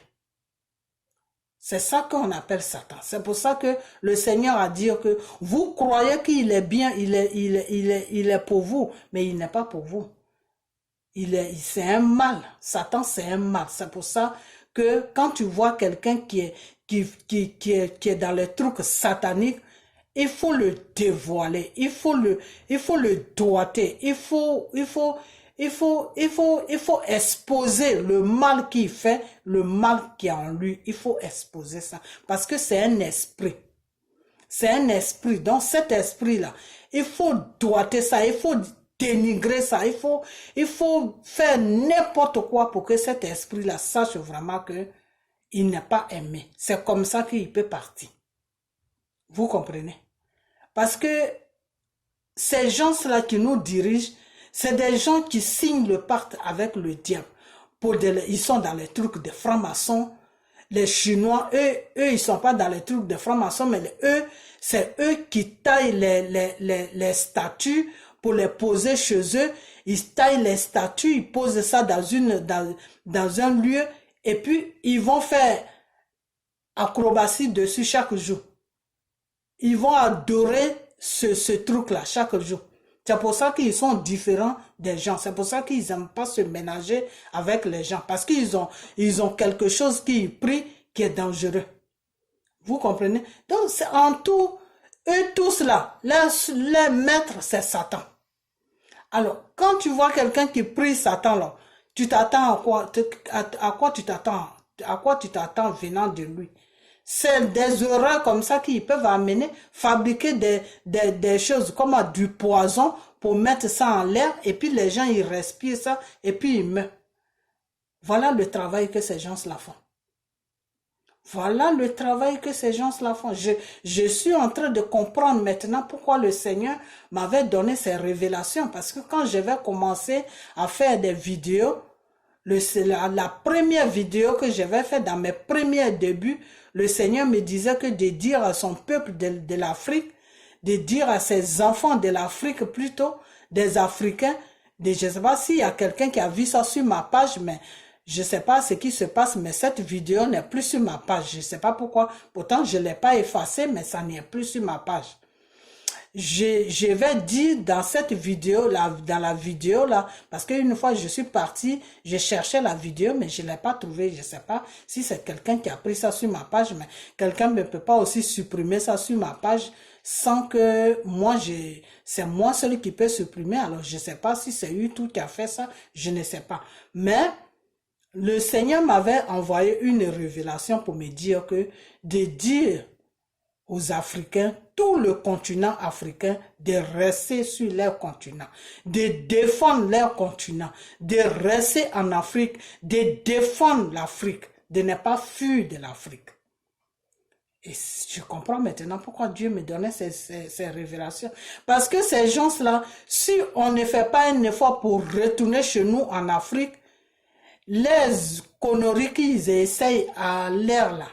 C'est ça qu'on appelle Satan. C'est pour ça que le Seigneur a dit que vous croyez qu'il est bien, il est pour vous, mais il n'est pas pour vous. C'est un mal. Satan, c'est un mal. C'est pour ça que quand tu vois quelqu'un qui est dans les trucs sataniques, il faut le dévoiler, il faut le doigter, il faut exposer le mal qu'il fait, le mal qui est en lui. Il faut exposer ça. Parce que c'est un esprit. C'est un esprit. Donc cet esprit-là, il faut doigter ça, il faut dénigrer ça, il faut faire n'importe quoi pour que cet esprit-là sache vraiment qu'il n'est pas aimé. C'est comme ça qu'il peut partir. Vous comprenez? Parce que ces gens-là qui nous dirigent, c'est des gens qui signent le pacte avec le diable. Ils sont dans les trucs de francs-maçons. Les Chinois, eux, ils sont pas dans les trucs de francs-maçons, mais c'est eux qui taillent les statues pour les poser chez eux. Ils taillent les statues, ils posent ça dans un lieu, et puis ils vont faire acrobatie dessus chaque jour. Ils vont adorer ce truc-là chaque jour. C'est pour ça qu'ils sont différents des gens. C'est pour ça qu'ils n'aiment pas se ménager avec les gens. Parce qu'ils ont quelque chose qui pris qui est dangereux. Vous comprenez? Donc, c'est en tout, eux tous là, leur maître, c'est Satan. Alors, quand tu vois quelqu'un qui prie Satan là, tu t'attends à quoi? À quoi tu t'attends? À quoi tu t'attends venant de lui? C'est des erreurs comme ça qui peuvent amener, fabriquer des choses comme du poison pour mettre ça en l'air et puis les gens ils respirent ça et puis ils meurent. Voilà le travail que ces gens-là font. Voilà le travail que ces gens-là font. Je suis en train de comprendre maintenant pourquoi le Seigneur m'avait donné ces révélations. Parce que quand je vais commencer à faire des vidéos, la première vidéo que je vais faire dans mes premiers débuts, le Seigneur me disait que de dire à son peuple de l'Afrique, de dire à ses enfants de l'Afrique plutôt, des Africains, je ne sais pas s'il y a quelqu'un qui a vu ça sur ma page, mais je ne sais pas ce qui se passe, mais cette vidéo n'est plus sur ma page. Je ne sais pas pourquoi. Pourtant, je ne l'ai pas effacée, mais ça n'est plus sur ma page. Je vais dire dans cette vidéo, dans la vidéo là, parce qu'une fois je suis partie, je cherchais la vidéo, mais je ne l'ai pas trouvée. Je ne sais pas si c'est quelqu'un qui a pris ça sur ma page, mais quelqu'un ne peut pas aussi supprimer ça sur ma page sans que moi, c'est moi celui qui peut supprimer. Alors, je ne sais pas si c'est YouTube qui a fait ça, je ne sais pas. Mais le Seigneur m'avait envoyé une révélation pour me dire que de dire aux Africains, tout le continent africain, de rester sur leur continent, de défendre leur continent, de rester en Afrique, de défendre l'Afrique, de ne pas fuir de l'Afrique. Et je comprends maintenant pourquoi Dieu me donnait ces révélations. Parce que ces gens-là, si on ne fait pas un effort pour retourner chez nous en Afrique, les conneries qu'ils essayent à l'air là,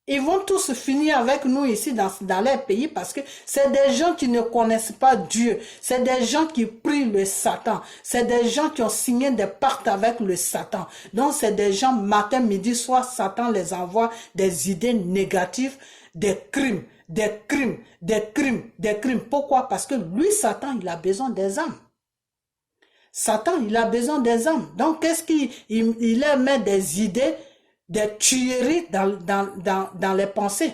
ils vont tous finir avec nous ici dans leur pays parce que c'est des gens qui ne connaissent pas Dieu. C'est des gens qui prient le Satan. C'est des gens qui ont signé des pactes avec le Satan. Donc c'est des gens matin, midi, soir, Satan les envoie des idées négatives, des crimes, des crimes, des crimes, des crimes. Pourquoi? Parce que lui, Satan, il a besoin des âmes. Satan, il a besoin des âmes. Donc qu'est-ce qu'il leur met des idées, des tueries dans les pensées.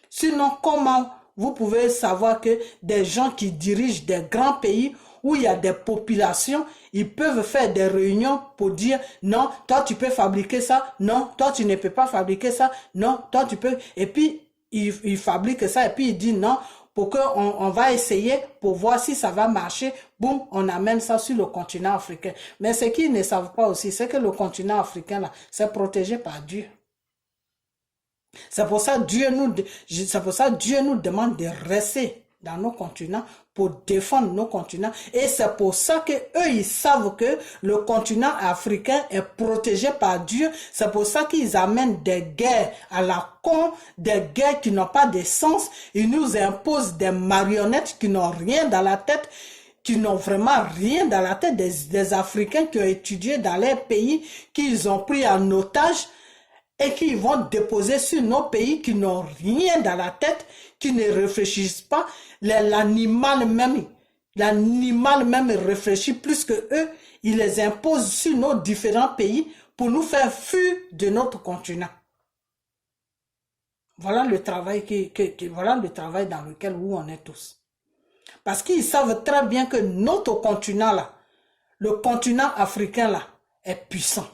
Sinon, comment vous pouvez savoir que des gens qui dirigent des grands pays où il y a des populations, ils peuvent faire des réunions pour dire non, toi tu peux fabriquer ça, non, toi tu ne peux pas fabriquer ça, non, toi tu peux. Et puis, ils fabriquent ça et puis ils disent non, pour qu'on va essayer pour voir si ça va marcher. Boum, on amène ça sur le continent africain. Mais ce qu'ils ne savent pas aussi, c'est que le continent africain, là, c'est protégé par Dieu. C'est pour ça que Dieu nous demande de rester dans nos continents pour défendre nos continents. Et c'est pour ça que eux ils savent que le continent africain est protégé par Dieu. C'est pour ça qu'ils amènent des guerres à la con, des guerres qui n'ont pas de sens. Ils nous imposent des marionnettes qui n'ont rien dans la tête, qui n'ont vraiment rien dans la tête, des Africains qui ont étudié dans leur pays, qu'ils ont pris en otage et qui vont déposer sur nos pays qui n'ont rien dans la tête, qui ne réfléchissent pas. L'animal même réfléchit plus que eux. Il les impose sur nos différents pays pour nous faire fuir de notre continent. Voilà le travail voilà le travail dans lequel on est tous. Parce qu'ils savent très bien que notre continent là, le continent africain là, est puissant.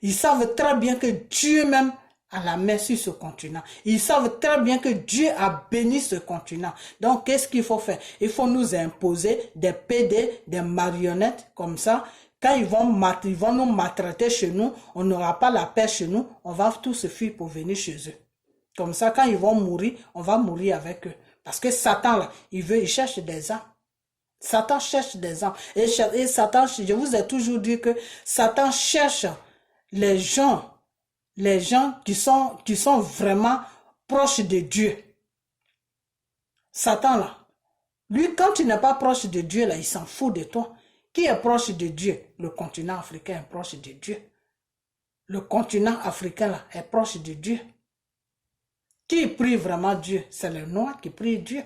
Ils savent très bien que Dieu même a la main sur ce continent. Ils savent très bien que Dieu a béni ce continent. Donc, qu'est-ce qu'il faut faire? Il faut nous imposer des PD, des marionnettes comme ça. Quand ils vont nous maltraiter chez nous, on n'aura pas la paix chez nous. On va tous se fuir pour venir chez eux. Comme ça, quand ils vont mourir, on va mourir avec eux. Parce que Satan, là, il cherche des âmes. Satan cherche des gens. Et Satan, je vous ai toujours dit que Satan cherche les gens qui sont vraiment proches de Dieu. Satan là, lui quand tu n'es pas proche de Dieu là, il s'en fout de toi. Qui est proche de Dieu? Le continent africain est proche de Dieu. Le continent africain là est proche de Dieu. Qui prie vraiment Dieu? C'est les Noirs qui prient Dieu.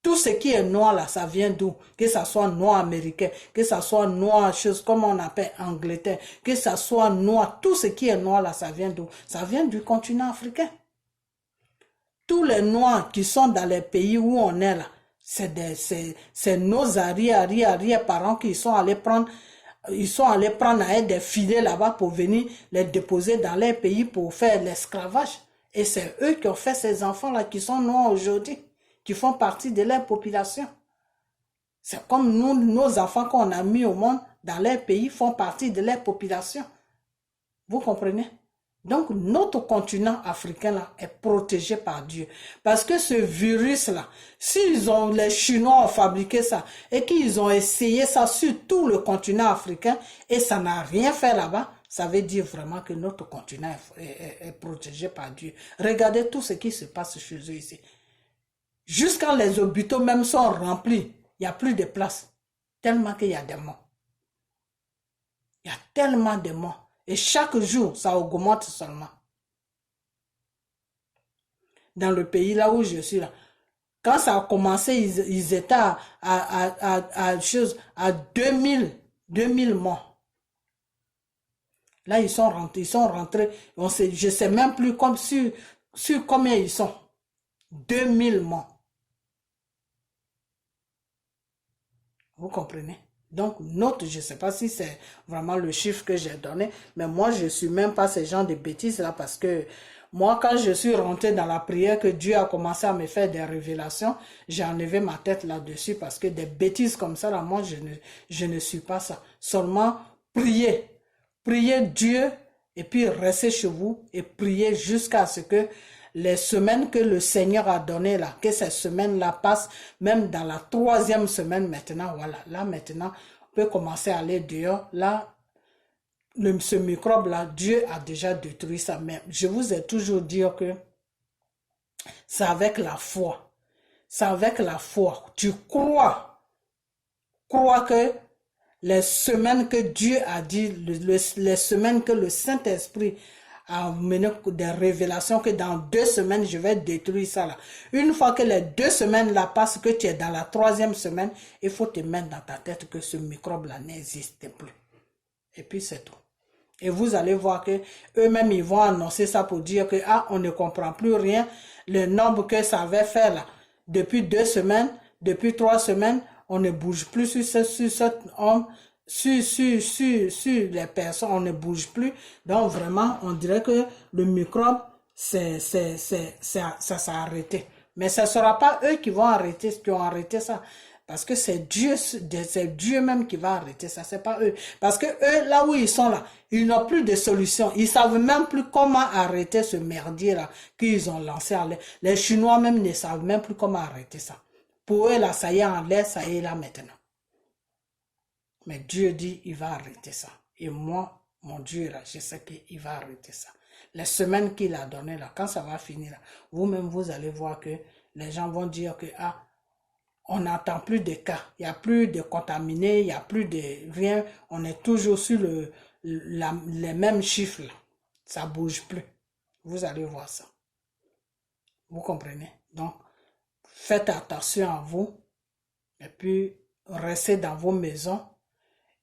Tout ce qui est noir là, ça vient d'où? Que ça soit noir américain, que ça soit noir, chose comme on appelle Angleterre, que ça soit noir, tout ce qui est noir là, ça vient d'où? Ça vient du continent africain. Tous les noirs qui sont dans les pays où on est là, c'est nos arrière-parents qui sont allés prendre, à des filets là-bas pour venir les déposer dans les pays pour faire l'esclavage. Et c'est eux qui ont fait ces enfants-là qui sont noirs aujourd'hui, qui font partie de leur population. C'est comme nous, nos enfants qu'on a mis au monde dans leur pays font partie de leur population. Vous comprenez? Donc, notre continent africain là est protégé par Dieu. Parce que ce virus-là, les Chinois ont fabriqué ça et qu'ils ont essayé ça sur tout le continent africain et ça n'a rien fait là-bas, ça veut dire vraiment que notre continent est protégé par Dieu. Regardez tout ce qui se passe chez eux ici. Jusqu'à les hôpitaux même sont remplis, il n'y a plus de place. Tellement qu'il y a des morts. Il y a tellement de morts. Et chaque jour, ça augmente seulement. Dans le pays là où je suis là, quand ça a commencé, ils étaient à 2000 morts. Là, ils sont rentrés. Je ne sais même plus sur combien ils sont. 2000 morts. Vous comprenez? Donc, je ne sais pas si c'est vraiment le chiffre que j'ai donné, mais moi, je ne suis même pas ce genre de bêtises là parce que moi, quand je suis rentré dans la prière, que Dieu a commencé à me faire des révélations, j'ai enlevé ma tête là-dessus parce que des bêtises comme ça, là, moi, je ne suis pas ça. Seulement, prier. Priez Dieu et puis restez chez vous et priez jusqu'à ce que les semaines que le Seigneur a données là, que ces semaines-là passent, même dans la 3e semaine maintenant, voilà, là maintenant, on peut commencer à aller dehors, là, ce microbe-là, Dieu a déjà détruit ça, mais je vous ai toujours dit que c'est avec la foi, c'est avec la foi, tu crois que les semaines que Dieu a dit, les semaines que le Saint-Esprit a mené des révélations, que dans 2 semaines, je vais détruire ça là. Une fois que les 2 semaines là passent, que tu es dans la 3e semaine, il faut te mettre dans ta tête que ce microbe là n'existe plus. Et puis c'est tout. Et vous allez voir que eux-mêmes, ils vont annoncer ça pour dire que on ne comprend plus rien. Le nombre que ça avait fait là, depuis 2 semaines, depuis 3 semaines, on ne bouge plus sur cet homme, sur les personnes, on ne bouge plus. Donc vraiment, on dirait que le microbe, ça s'est arrêté. Mais ce ne sera pas eux qui ont arrêté ça. Parce que c'est Dieu même qui va arrêter ça, c'est pas eux. Parce que eux, là où ils sont là, ils n'ont plus de solution. Ils savent même plus comment arrêter ce merdier là qu'ils ont lancé en l'air. Les Chinois même ne savent même plus comment arrêter ça. Pour eux là, ça y est en l'air, ça y est là maintenant. Mais Dieu dit, il va arrêter ça. Et moi, mon Dieu là, je sais qu'il va arrêter ça. Les semaines qu'il a données là, quand ça va finir là, vous-même vous allez voir que les gens vont dire que on n'entend plus de cas, il n'y a plus de contaminés, il n'y a plus de rien, on est toujours sur les mêmes chiffres là. Ça ne bouge plus. Vous allez voir ça. Vous comprenez? Donc, faites attention à vous et puis restez dans vos maisons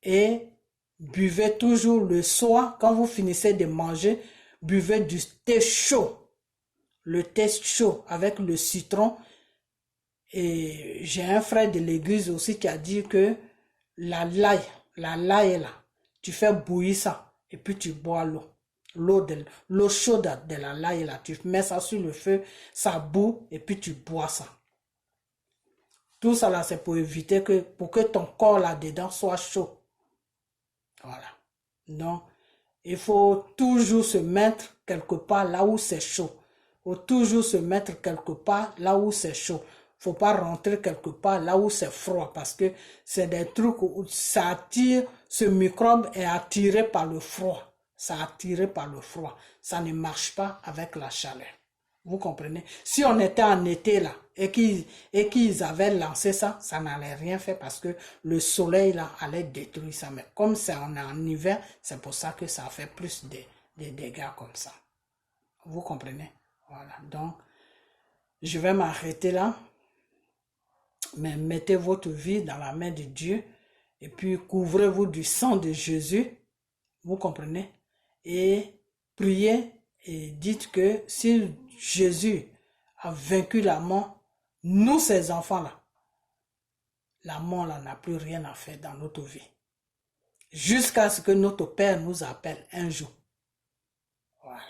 et buvez toujours le soir, quand vous finissez de manger, buvez du thé chaud. Le thé chaud avec le citron. Et j'ai un frère de l'église aussi qui a dit que la laille là, tu fais bouillir ça et puis tu bois l'eau chaude de la laille là, tu mets ça sur le feu, ça bout et puis tu bois ça. Tout ça là, c'est pour éviter pour que ton corps là-dedans soit chaud. Voilà. Donc, il faut toujours se mettre quelque part là où c'est chaud. Il faut toujours se mettre quelque part là où c'est chaud. faut pas rentrer quelque part là où c'est froid parce que c'est des trucs où ça attire, ce microbe est attiré par le froid. Ça attiré par le froid. Ça ne marche pas avec la chaleur. Vous comprenez? Si on était en été là et qu'ils avaient lancé ça, ça n'allait rien faire parce que le soleil là allait détruire ça. Mais comme on est en hiver, c'est pour ça que ça fait plus de dégâts comme ça. Vous comprenez? Voilà. Donc, je vais m'arrêter là. Mais mettez votre vie dans la main de Dieu et puis couvrez-vous du sang de Jésus. Vous comprenez? Et priez et dites que si Jésus a vaincu la mort, nous, ces enfants-là, la mort là n'a plus rien à faire dans notre vie. Jusqu'à ce que notre Père nous appelle un jour. Voilà.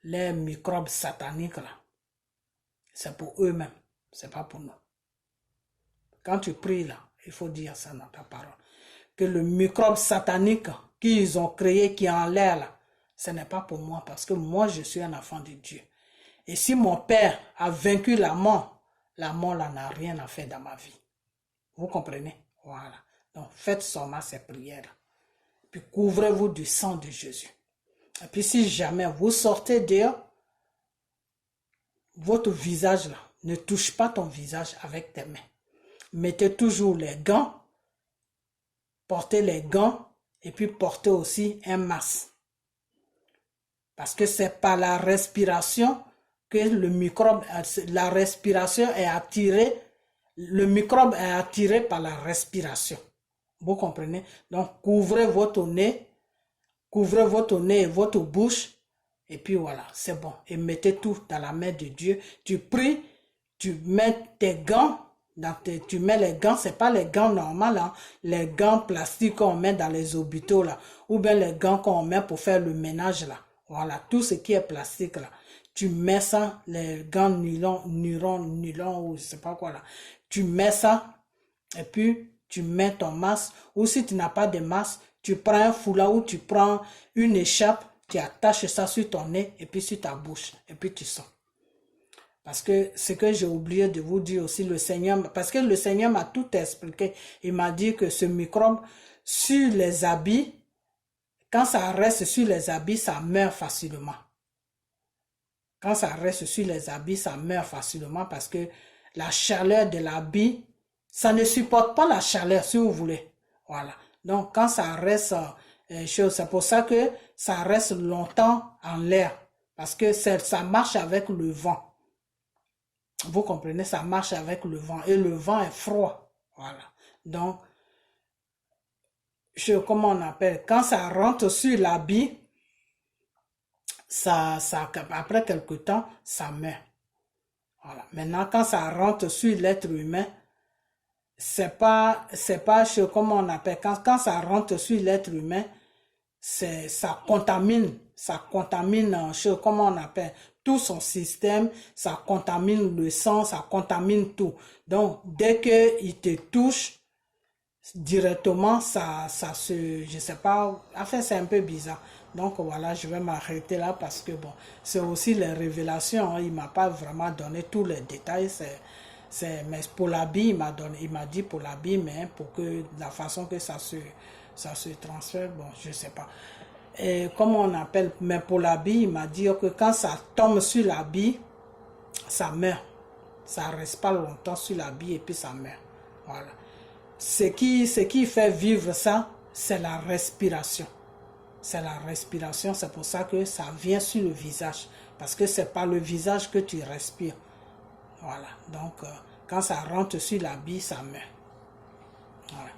Les microbes sataniques là, c'est pour eux-mêmes, c'est pas pour nous. Quand tu pries là, il faut dire ça dans ta parole. Que le microbe satanique qu'ils ont créé, qui est en l'air là, ce n'est pas pour moi parce que moi je suis un enfant de Dieu. Et si mon Père a vaincu la mort là n'a rien à faire dans ma vie. Vous comprenez? Voilà. Donc faites seulement ces prières. Puis couvrez-vous du sang de Jésus. Et puis si jamais vous sortez dehors, votre visage là, ne touche pas ton visage avec tes mains. Mettez toujours les gants, portez les gants et puis portez aussi un masque. Parce que c'est par la respiration que le microbe, la respiration est attirée, le microbe est attiré par la respiration. Vous comprenez? Donc couvrez votre nez et votre bouche et puis voilà, c'est bon. Et mettez tout dans la main de Dieu. Tu pries, tu mets tes gants. Tu mets les gants, c'est pas les gants normaux, hein, les gants plastiques qu'on met dans les hôpitaux là, ou bien les gants qu'on met pour faire le ménage là. Voilà, tout ce qui est plastique là. Tu mets ça, les gants nylon ou je sais pas quoi là. Tu mets ça et puis tu mets ton masque. Ou si tu n'as pas de masque, tu prends un foulard ou tu prends une écharpe, tu attaches ça sur ton nez et puis sur ta bouche et puis tu sors. Parce que ce que j'ai oublié de vous dire aussi, le Seigneur, parce que le Seigneur m'a tout expliqué. Il m'a dit que ce microbe, sur les habits, quand ça reste sur les habits, ça meurt facilement. Quand ça reste sur les habits, ça meurt facilement parce que la chaleur de l'habit, ça ne supporte pas la chaleur, si vous voulez. Voilà. Donc, quand ça reste, c'est pour ça que ça reste longtemps en l'air. Parce que ça marche avec le vent. Vous comprenez, ça marche avec le vent et le vent est froid. Voilà. Donc, comment on appelle, quand ça rentre sur l'habit, après quelque temps, ça meurt. Voilà. Maintenant, quand ça rentre sur l'être humain, c'est pas, comment on appelle, quand ça rentre sur l'être humain, ça contamine, comment on appelle, tout son système, ça contamine le sang, ça contamine tout. Donc, dès qu'il te touche, directement, ça je sais pas, enfin, c'est un peu bizarre. Donc, voilà, je vais m'arrêter là parce que, bon, c'est aussi les révélations, hein, il m'a pas vraiment donné tous les détails, mais pour l'habit, il m'a dit pour l'habit, mais pour que, la façon que ça se transfère, bon, je sais pas. Et comment on appelle, mais pour l'habit, il m'a dit que quand ça tombe sur l'habit, ça meurt. Ça reste pas longtemps sur l'habit et puis ça meurt. Voilà. Ce qui fait vivre ça, c'est la respiration. C'est la respiration, c'est pour ça que ça vient sur le visage. Parce que c'est par le visage que tu respires. Voilà. Donc, quand ça rentre sur l'habit, ça meurt. Voilà.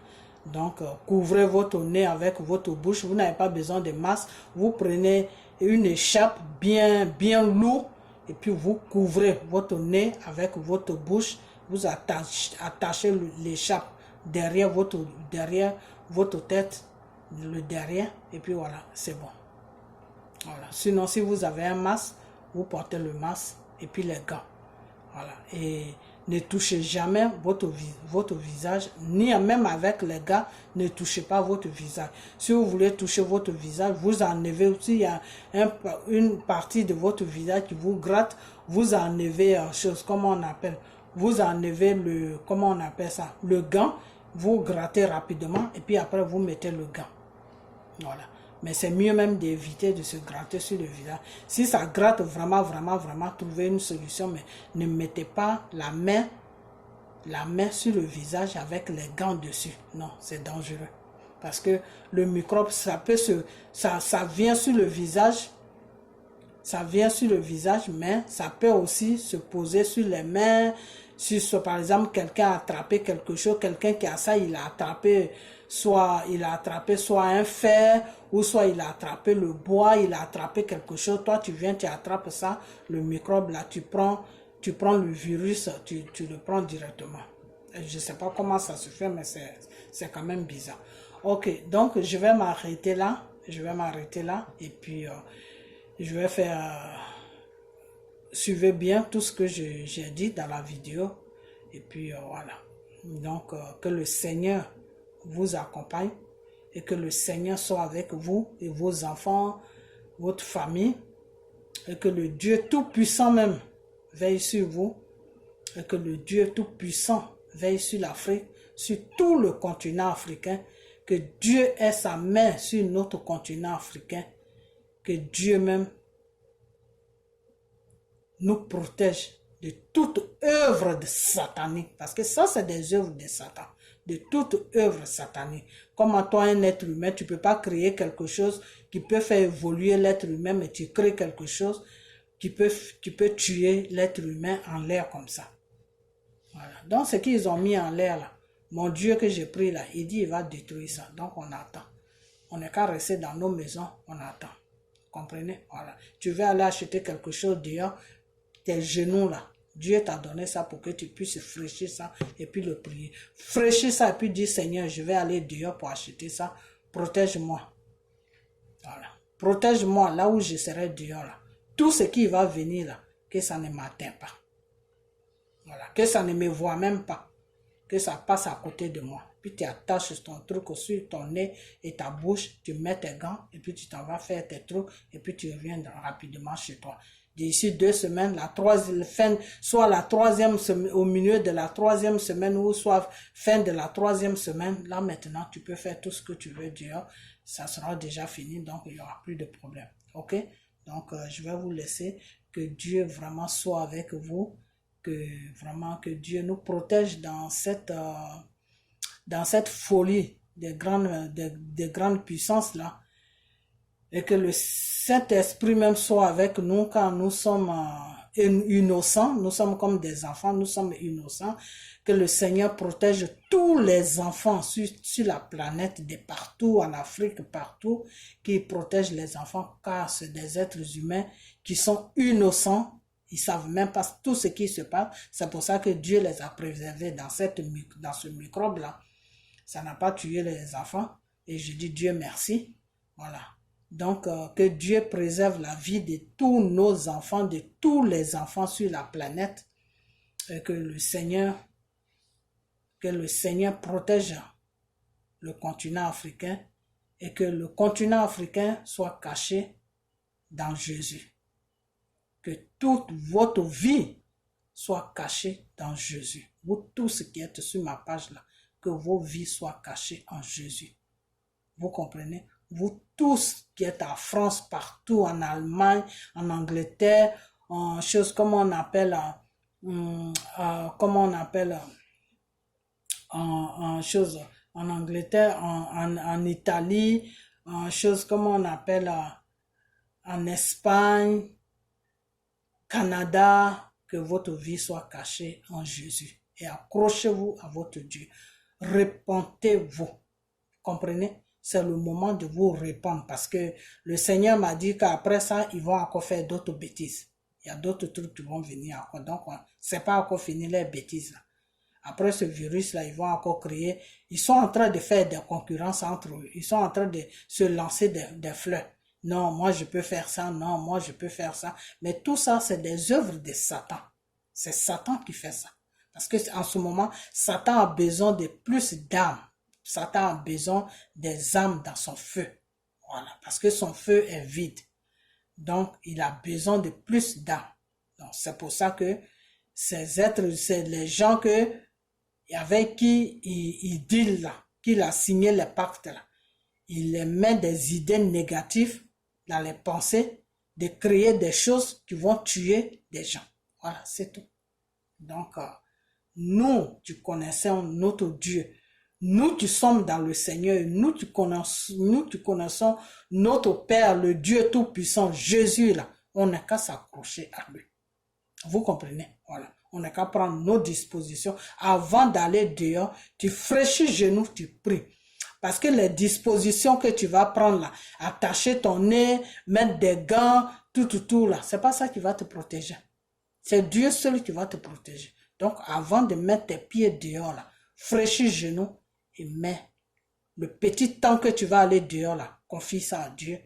Donc, couvrez votre nez avec votre bouche. Vous n'avez pas besoin de masque. Vous prenez une écharpe bien lourde et puis vous couvrez votre nez avec votre bouche. Vous attachez l'écharpe derrière votre tête, le derrière, et puis voilà, c'est bon. Voilà. Sinon, si vous avez un masque, vous portez le masque et puis les gants. Voilà. Et ne touchez jamais votre visage, ni même avec les gants, ne touchez pas votre visage. Si vous voulez toucher votre visage, vous enlevez aussi, il y a une partie de votre visage qui vous gratte, vous enlevez chose, comment on appelle, vous enlevez le, comment on appelle ça, le gant, vous grattez rapidement et puis après vous mettez le gant. Voilà. Mais c'est mieux même d'éviter de se gratter sur le visage. Si ça gratte vraiment, trouvez une solution, mais ne mettez pas la main sur le visage avec les gants dessus. Non, c'est dangereux. Parce que le microbe, ça vient sur le visage. Ça vient sur le visage, mais ça peut aussi se poser sur les mains. Si par exemple quelqu'un a attrapé quelque chose, quelqu'un qui a ça, il a attrapé soit un fer, ou soit il a attrapé le bois, il a attrapé quelque chose. Toi, tu viens, tu attrapes ça, le microbe là, tu prends le virus, tu le prends directement. Je ne sais pas comment ça se fait, mais c'est quand même bizarre. Ok, donc je vais m'arrêter là. Et puis je vais faire... suivez bien tout ce que j'ai dit dans la vidéo. Et puis voilà. Donc que le Seigneur vous accompagne et que le Seigneur soit avec vous et vos enfants, votre famille, et que le Dieu Tout-Puissant même veille sur vous, et que le Dieu Tout-Puissant veille sur l'Afrique, sur tout le continent africain, que Dieu ait sa main sur notre continent africain, que Dieu même nous protège de toute œuvre de satanique, parce que ça c'est des œuvres de Satan, de toute œuvre satanique. Comme à toi un être humain, tu ne peux pas créer quelque chose qui peut faire évoluer l'être humain, mais tu crées quelque chose qui peut tuer l'être humain en l'air comme ça. Voilà. Donc ce qu'ils ont mis en l'air là, mon Dieu que j'ai pris là, il dit il va détruire ça. Donc on attend. On n'est qu'à rester dans nos maisons, on attend. Comprenez? Voilà. Tu veux aller acheter quelque chose dehors, tes genoux là, Dieu t'a donné ça pour que tu puisses fraîchir ça et puis le prier. Fraîchir ça et puis dire Seigneur, je vais aller dehors pour acheter ça. Protège-moi. Voilà. Protège-moi là où je serai dehors là. Tout ce qui va venir là, que ça ne m'atteint pas. Voilà. Que ça ne me voit même pas. Que ça passe à côté de moi. Puis tu attaches ton truc sur ton nez et ta bouche, tu mets tes gants et puis tu t'en vas faire tes trucs et puis tu reviens rapidement chez toi. D'ici 2 semaines, soit la troisième semaine, au milieu de la 3e semaine ou soit fin de la 3e semaine, là maintenant tu peux faire tout ce que tu veux dire. Ça sera déjà fini, donc il n'y aura plus de problème. Ok? Donc je vais vous laisser. Que Dieu vraiment soit avec vous. Que Dieu nous protège dans cette folie des grandes puissances là, et que le Saint-Esprit même soit avec nous quand nous sommes innocents, nous sommes comme des enfants, nous sommes innocents, que le Seigneur protège tous les enfants sur la planète, de partout, en Afrique, partout, qu'il protège les enfants, car c'est des êtres humains qui sont innocents. Ils ne savent même pas tout ce qui se passe. C'est pour ça que Dieu les a préservés dans ce microbe-là. Ça n'a pas tué les enfants. Et je dis Dieu merci. Voilà. Donc, que Dieu préserve la vie de tous nos enfants, de tous les enfants sur la planète. Et que le Seigneur protège le continent africain. Et que le continent africain soit caché dans Jésus. Que toute votre vie soit cachée dans Jésus. Vous tous qui êtes sur ma page là, que vos vies soient cachées en Jésus. Vous comprenez? Vous tous qui êtes en France, partout, en Allemagne, en Angleterre, en choses comme on appelle, en Angleterre, en Italie, en choses comme on appelle en Espagne, Canada, que votre vie soit cachée en Jésus. Et accrochez-vous à votre Dieu. Répentez-vous. Comprenez? C'est le moment de vous répandre parce que le Seigneur m'a dit qu'après ça, ils vont encore faire d'autres bêtises. Il y a d'autres trucs qui vont venir encore. Donc, c'est pas encore fini les bêtises là. Après ce virus-là, ils vont encore créer. Ils sont en train de faire des concurrences entre eux. Ils sont en train de se lancer des fleurs. Non, moi je peux faire ça. Non, moi je peux faire ça. Mais tout ça, c'est des œuvres de Satan. C'est Satan qui fait ça. Parce que en ce moment, Satan a besoin de plus d'âmes. Satan a besoin des âmes dans son feu. Voilà. Parce que son feu est vide. Donc, il a besoin de plus d'âmes. Donc, c'est pour ça que ces êtres, c'est les gens que, avec qui il deal là, qu'il a signé les pactes là. Il les met des idées négatives dans les pensées, de créer des choses qui vont tuer des gens. Voilà, c'est tout. Donc, nous qui connaissons notre Dieu, nous qui sommes dans le Seigneur, nous qui connaissons notre Père, le Dieu Tout-Puissant, Jésus là, on n'a qu'à s'accrocher à lui. Vous comprenez? Voilà. On n'a qu'à prendre nos dispositions. Avant d'aller dehors, tu fraîchis genoux, tu pries. Parce que les dispositions que tu vas prendre là, attacher ton nez, mettre des gants, tout là, c'est pas ça qui va te protéger. C'est Dieu seul qui va te protéger. Donc, avant de mettre tes pieds dehors là, fraîchis genoux et mets le petit temps que tu vas aller dehors là, confie ça à Dieu.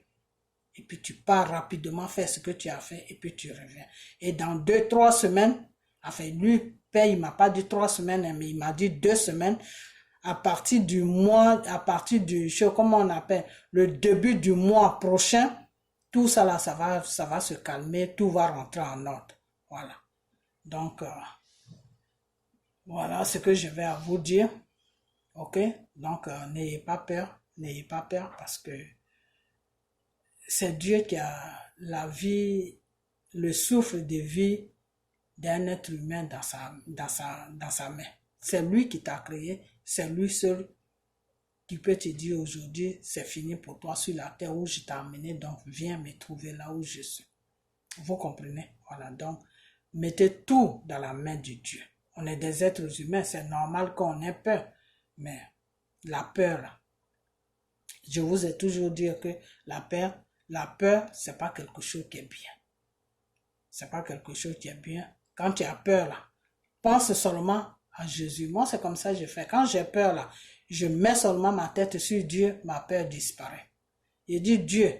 Et puis tu pars rapidement faire ce que tu as fait et puis tu reviens. Et dans 2-3 semaines, enfin lui, Père, il m'a pas dit 3 semaines, mais il m'a dit 2 semaines. À partir du mois, comment on appelle, le début du mois prochain, tout ça là, ça va se calmer, tout va rentrer en ordre. Voilà. Donc, voilà ce que je vais à vous dire. Ok? Donc, n'ayez pas peur parce que c'est Dieu qui a la vie, le souffle de vie d'un être humain dans sa main. C'est lui qui t'a créé, c'est lui seul qui peut te dire aujourd'hui, c'est fini pour toi sur la terre où je t'ai amené, donc viens me trouver là où je suis. Vous comprenez? Voilà, donc mettez tout dans la main de Dieu. On est des êtres humains, c'est normal qu'on ait peur, mais la peur, là, je vous ai toujours dit que la peur, c'est pas quelque chose qui est bien. C'est pas quelque chose qui est bien. Quand tu as peur, là, pense seulement à Jésus. Moi, c'est comme ça que je fais. Quand j'ai peur, là, je mets seulement ma tête sur Dieu, ma peur disparaît. Je dis, Dieu,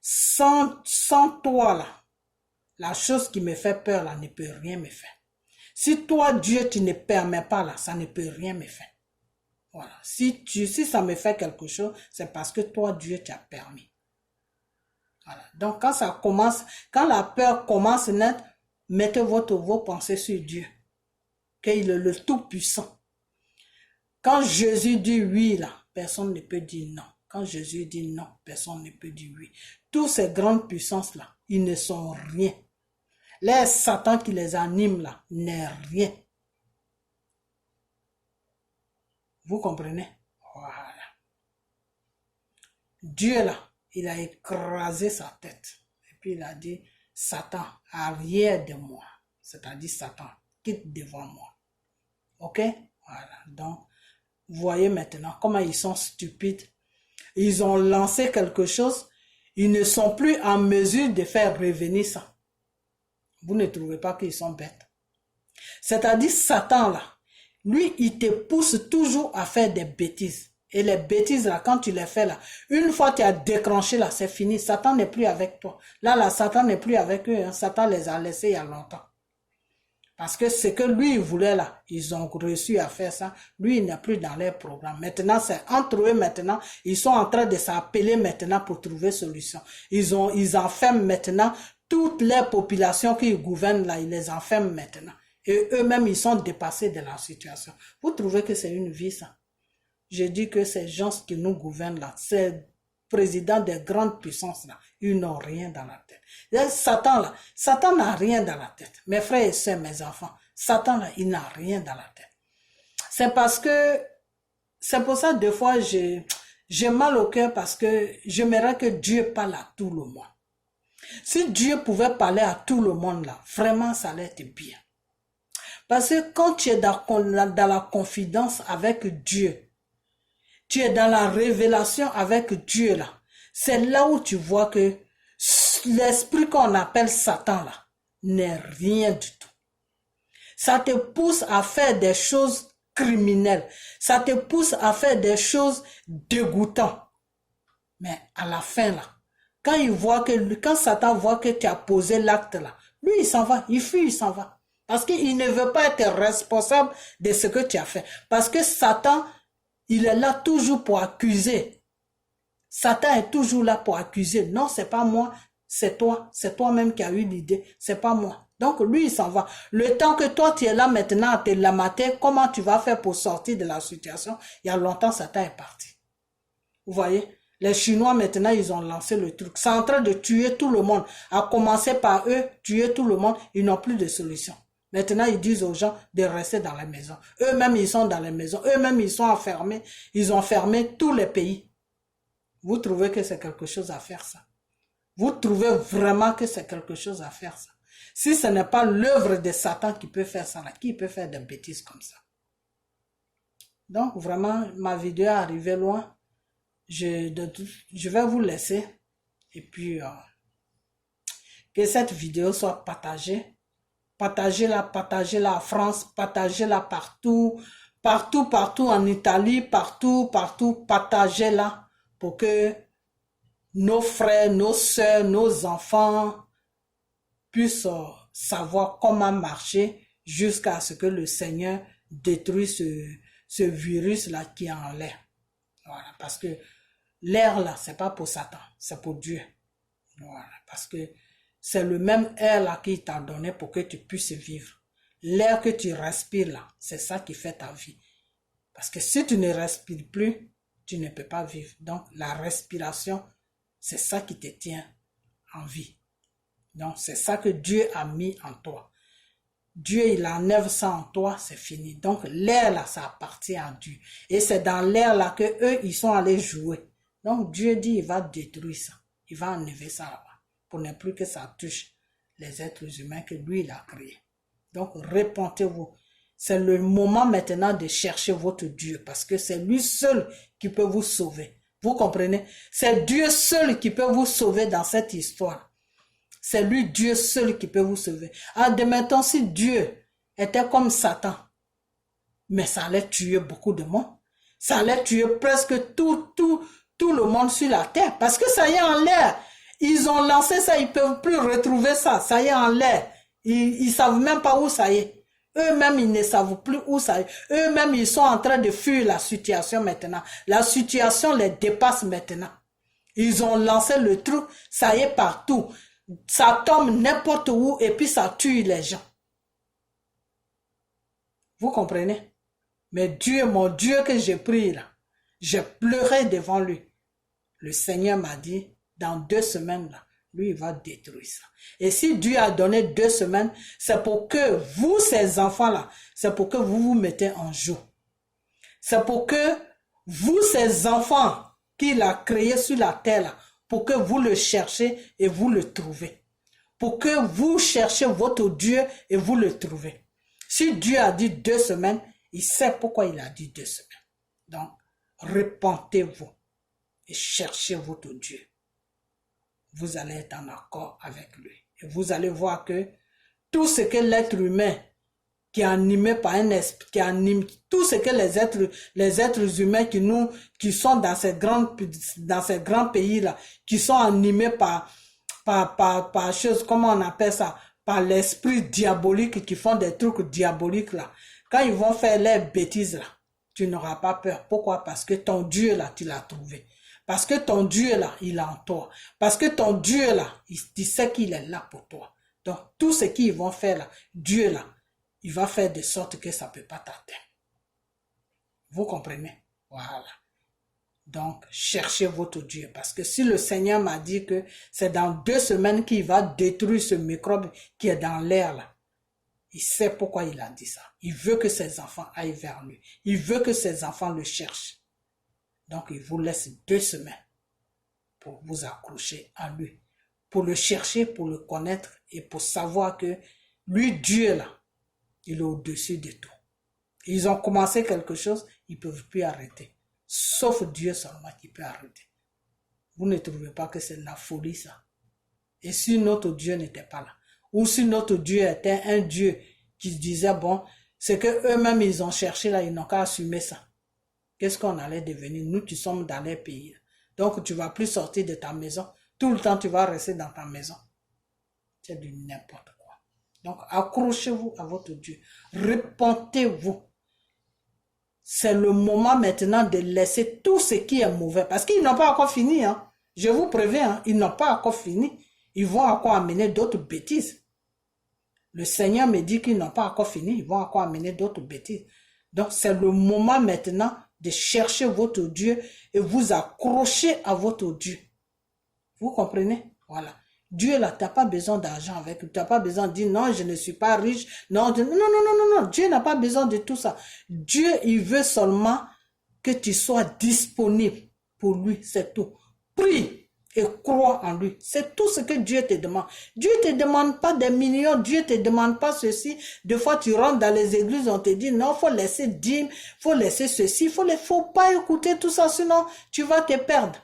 sans toi, là, la chose qui me fait peur, là, ne peut rien me faire. Si toi, Dieu, tu ne permets pas, là, ça ne peut rien me faire. Voilà. Si ça me fait quelque chose, c'est parce que toi, Dieu, tu as permis. Voilà. Donc, quand la peur commence à naître, mettez vos pensées sur Dieu. Qu'il est le Tout-Puissant. Quand Jésus dit oui, là, personne ne peut dire non. Quand Jésus dit non, personne ne peut dire oui. Toutes ces grandes puissances-là, ils ne sont rien. Les Satan qui les anime, là, n'est rien. Vous comprenez? Voilà. Dieu, là, il a écrasé sa tête. Et puis il a dit, Satan, arrière de moi. C'est-à-dire Satan, quitte devant moi. Ok? Voilà. Donc, vous voyez maintenant comment ils sont stupides. Ils ont lancé quelque chose. Ils ne sont plus en mesure de faire revenir ça. Vous ne trouvez pas qu'ils sont bêtes? C'est-à-dire Satan, là, lui, il te pousse toujours à faire des bêtises. Et les bêtises, là, quand tu les fais, là, une fois tu as déclenché, là, c'est fini. Satan n'est plus avec toi. Là, Satan n'est plus avec eux. Hein. Satan les a laissés il y a longtemps. Parce que ce que lui, il voulait, là, ils ont réussi à faire ça. Lui, il n'est plus dans leur programme. Maintenant, c'est entre eux maintenant. Ils sont en train de s'appeler maintenant pour trouver solution. Ils enferment maintenant toutes les populations qui gouvernent, là, ils les enferment maintenant. Et eux-mêmes, ils sont dépassés de la situation. Vous trouvez que c'est une vie, ça? Je dis que ces gens qui nous gouvernent là, ces présidents des grandes puissances là, ils n'ont rien dans la tête. Et Satan là, Satan n'a rien dans la tête. Mes frères et sœurs, mes enfants, Satan là, il n'a rien dans la tête. C'est pour ça des fois j'ai mal au cœur parce que j'aimerais que Dieu parle à tout le monde. Si Dieu pouvait parler à tout le monde là, vraiment ça allait être bien. Parce que quand tu es dans la confidence avec Dieu, tu es dans la révélation avec Dieu là, c'est là où tu vois que l'esprit qu'on appelle Satan là, n'est rien du tout. Ça te pousse à faire des choses criminelles, ça te pousse à faire des choses dégoûtantes. Mais à la fin là, quand Satan voit que tu as posé l'acte là, lui il s'en va, il fuit, il s'en va. Parce qu'il ne veut pas être responsable de ce que tu as fait. Parce que Satan, il est là toujours pour accuser. Satan est toujours là pour accuser. Non, c'est pas moi, c'est toi. C'est toi-même qui as eu l'idée. C'est pas moi. Donc lui, il s'en va. Le temps que toi, tu es là maintenant à te lamater, comment tu vas faire pour sortir de la situation? Il y a longtemps, Satan est parti. Vous voyez? Les Chinois, maintenant, ils ont lancé le truc. C'est en train de tuer tout le monde. À commencer par eux, tuer tout le monde. Ils n'ont plus de solution. Maintenant, ils disent aux gens de rester dans les maisons. Eux-mêmes, ils sont dans les maisons. Eux-mêmes, ils sont enfermés. Ils ont fermé tous les pays. Vous trouvez que c'est quelque chose à faire, ça? Vous trouvez vraiment que c'est quelque chose à faire, ça? Si ce n'est pas l'œuvre de Satan qui peut faire ça, là, qui peut faire des bêtises comme ça? Donc, vraiment, ma vidéo est arrivée loin. Je vais vous laisser. Et puis, que cette vidéo soit partagée. Partagez-la en France, partagez-la partout, partout en Italie, partout, partagez-la pour que nos frères, nos soeurs, nos enfants puissent savoir comment marcher jusqu'à ce que le Seigneur détruise ce virus-là qui est en l'air. Voilà, parce que l'air là, c'est pas pour Satan, c'est pour Dieu. Voilà, parce que c'est le même air là qu'il t'a donné pour que tu puisses vivre. L'air que tu respires là, c'est ça qui fait ta vie. Parce que si tu ne respires plus, tu ne peux pas vivre. Donc la respiration, c'est ça qui te tient en vie. Donc c'est ça que Dieu a mis en toi. Dieu, il enlève ça en toi, c'est fini. Donc l'air là, ça appartient à Dieu. Et c'est dans l'air là que eux, ils sont allés jouer. Donc Dieu dit, il va détruire ça. Il va enlever ça là-bas. Pour ne plus que ça touche les êtres humains que lui, il a créés. Donc, répentez-vous. C'est le moment maintenant de chercher votre Dieu, parce que c'est lui seul qui peut vous sauver. Vous comprenez? C'est Dieu seul qui peut vous sauver dans cette histoire. C'est lui, Dieu seul, qui peut vous sauver. Admettons, si Dieu était comme Satan, mais ça allait tuer beaucoup de monde. Ça allait tuer presque tout le monde sur la terre, parce que ça y est en l'air. Ils ont lancé ça, ils ne peuvent plus retrouver ça. Ça y est en l'air. Ils ne savent même pas où ça y est. Eux-mêmes, ils ne savent plus où ça y est. Eux-mêmes, ils sont en train de fuir la situation maintenant. La situation les dépasse maintenant. Ils ont lancé le truc, ça y est partout. Ça tombe n'importe où et puis ça tue les gens. Vous comprenez? Mais Dieu, mon Dieu que j'ai pris là, j'ai pleuré devant lui. Le Seigneur m'a dit, dans 2 semaines, là, lui, il va détruire ça. Et si Dieu a donné 2 semaines, c'est pour que vous, ces enfants-là, c'est pour que vous vous mettez en joue. C'est pour que vous, ces enfants qu'il a créés sur la terre, là, pour que vous le cherchez et vous le trouvez. Pour que vous cherchez votre Dieu et vous le trouvez. Si Dieu a dit 2 semaines, il sait pourquoi il a dit 2 semaines. Donc, repentez-vous et cherchez votre Dieu. Vous allez être en accord avec lui. Et vous allez voir que tout ce que l'être humain qui est animé par un esprit, qui anime tout ce que les êtres humains qui sont dans ces grands pays-là, qui sont animés par choses, comment on appelle ça, par l'esprit diabolique, qui font des trucs diaboliques là. Quand ils vont faire les bêtises là, tu n'auras pas peur. Pourquoi? Parce que ton Dieu là, tu l'as trouvé. Parce que ton Dieu là, il est en toi. Parce que ton Dieu là, il sait qu'il est là pour toi. Donc, tout ce qu'ils vont faire là, Dieu là, il va faire de sorte que ça ne peut pas t'atteindre. Vous comprenez? Voilà. Donc, cherchez votre Dieu. Parce que si le Seigneur m'a dit que c'est dans 2 semaines qu'il va détruire ce microbe qui est dans l'air là, il sait pourquoi il a dit ça. Il veut que ses enfants aillent vers lui. Il veut que ses enfants le cherchent. Donc, il vous laisse 2 semaines pour vous accrocher à lui, pour le chercher, pour le connaître et pour savoir que lui, Dieu, là, il est au-dessus de tout. Ils ont commencé quelque chose, ils ne peuvent plus arrêter. Sauf Dieu seulement qui peut arrêter. Vous ne trouvez pas que c'est de la folie, ça? Et si notre Dieu n'était pas là, ou si notre Dieu était un Dieu qui disait, bon, c'est que eux-mêmes, ils ont cherché là, ils n'ont qu'à assumer ça. Qu'est-ce qu'on allait devenir? Nous qui sommes dans les pays. Donc, tu ne vas plus sortir de ta maison. Tout le temps, tu vas rester dans ta maison. C'est du n'importe quoi. Donc, accrochez-vous à votre Dieu. Repentez-vous. C'est le moment maintenant de laisser tout ce qui est mauvais. Parce qu'ils n'ont pas encore fini. Hein. Je vous préviens, hein, ils n'ont pas encore fini. Ils vont encore amener d'autres bêtises. Le Seigneur me dit qu'ils n'ont pas encore fini, ils vont encore amener d'autres bêtises. Donc, c'est le moment maintenant de chercher votre Dieu et vous accrocher à votre Dieu. Vous comprenez? Voilà. Dieu, là, tu n'as pas besoin d'argent avec lui. Tu n'as pas besoin de dire, non, je ne suis pas riche. Non, non, non, non, non, non. Dieu n'a pas besoin de tout ça. Dieu, il veut seulement que tu sois disponible pour lui. C'est tout. Prie et crois en lui. C'est tout ce que Dieu te demande. Dieu ne te demande pas des millions. Dieu ne te demande pas ceci. Des fois, tu rentres dans les églises, on te dit, non, faut laisser dîme, faut laisser ceci. Faut pas écouter tout ça, sinon tu vas te perdre.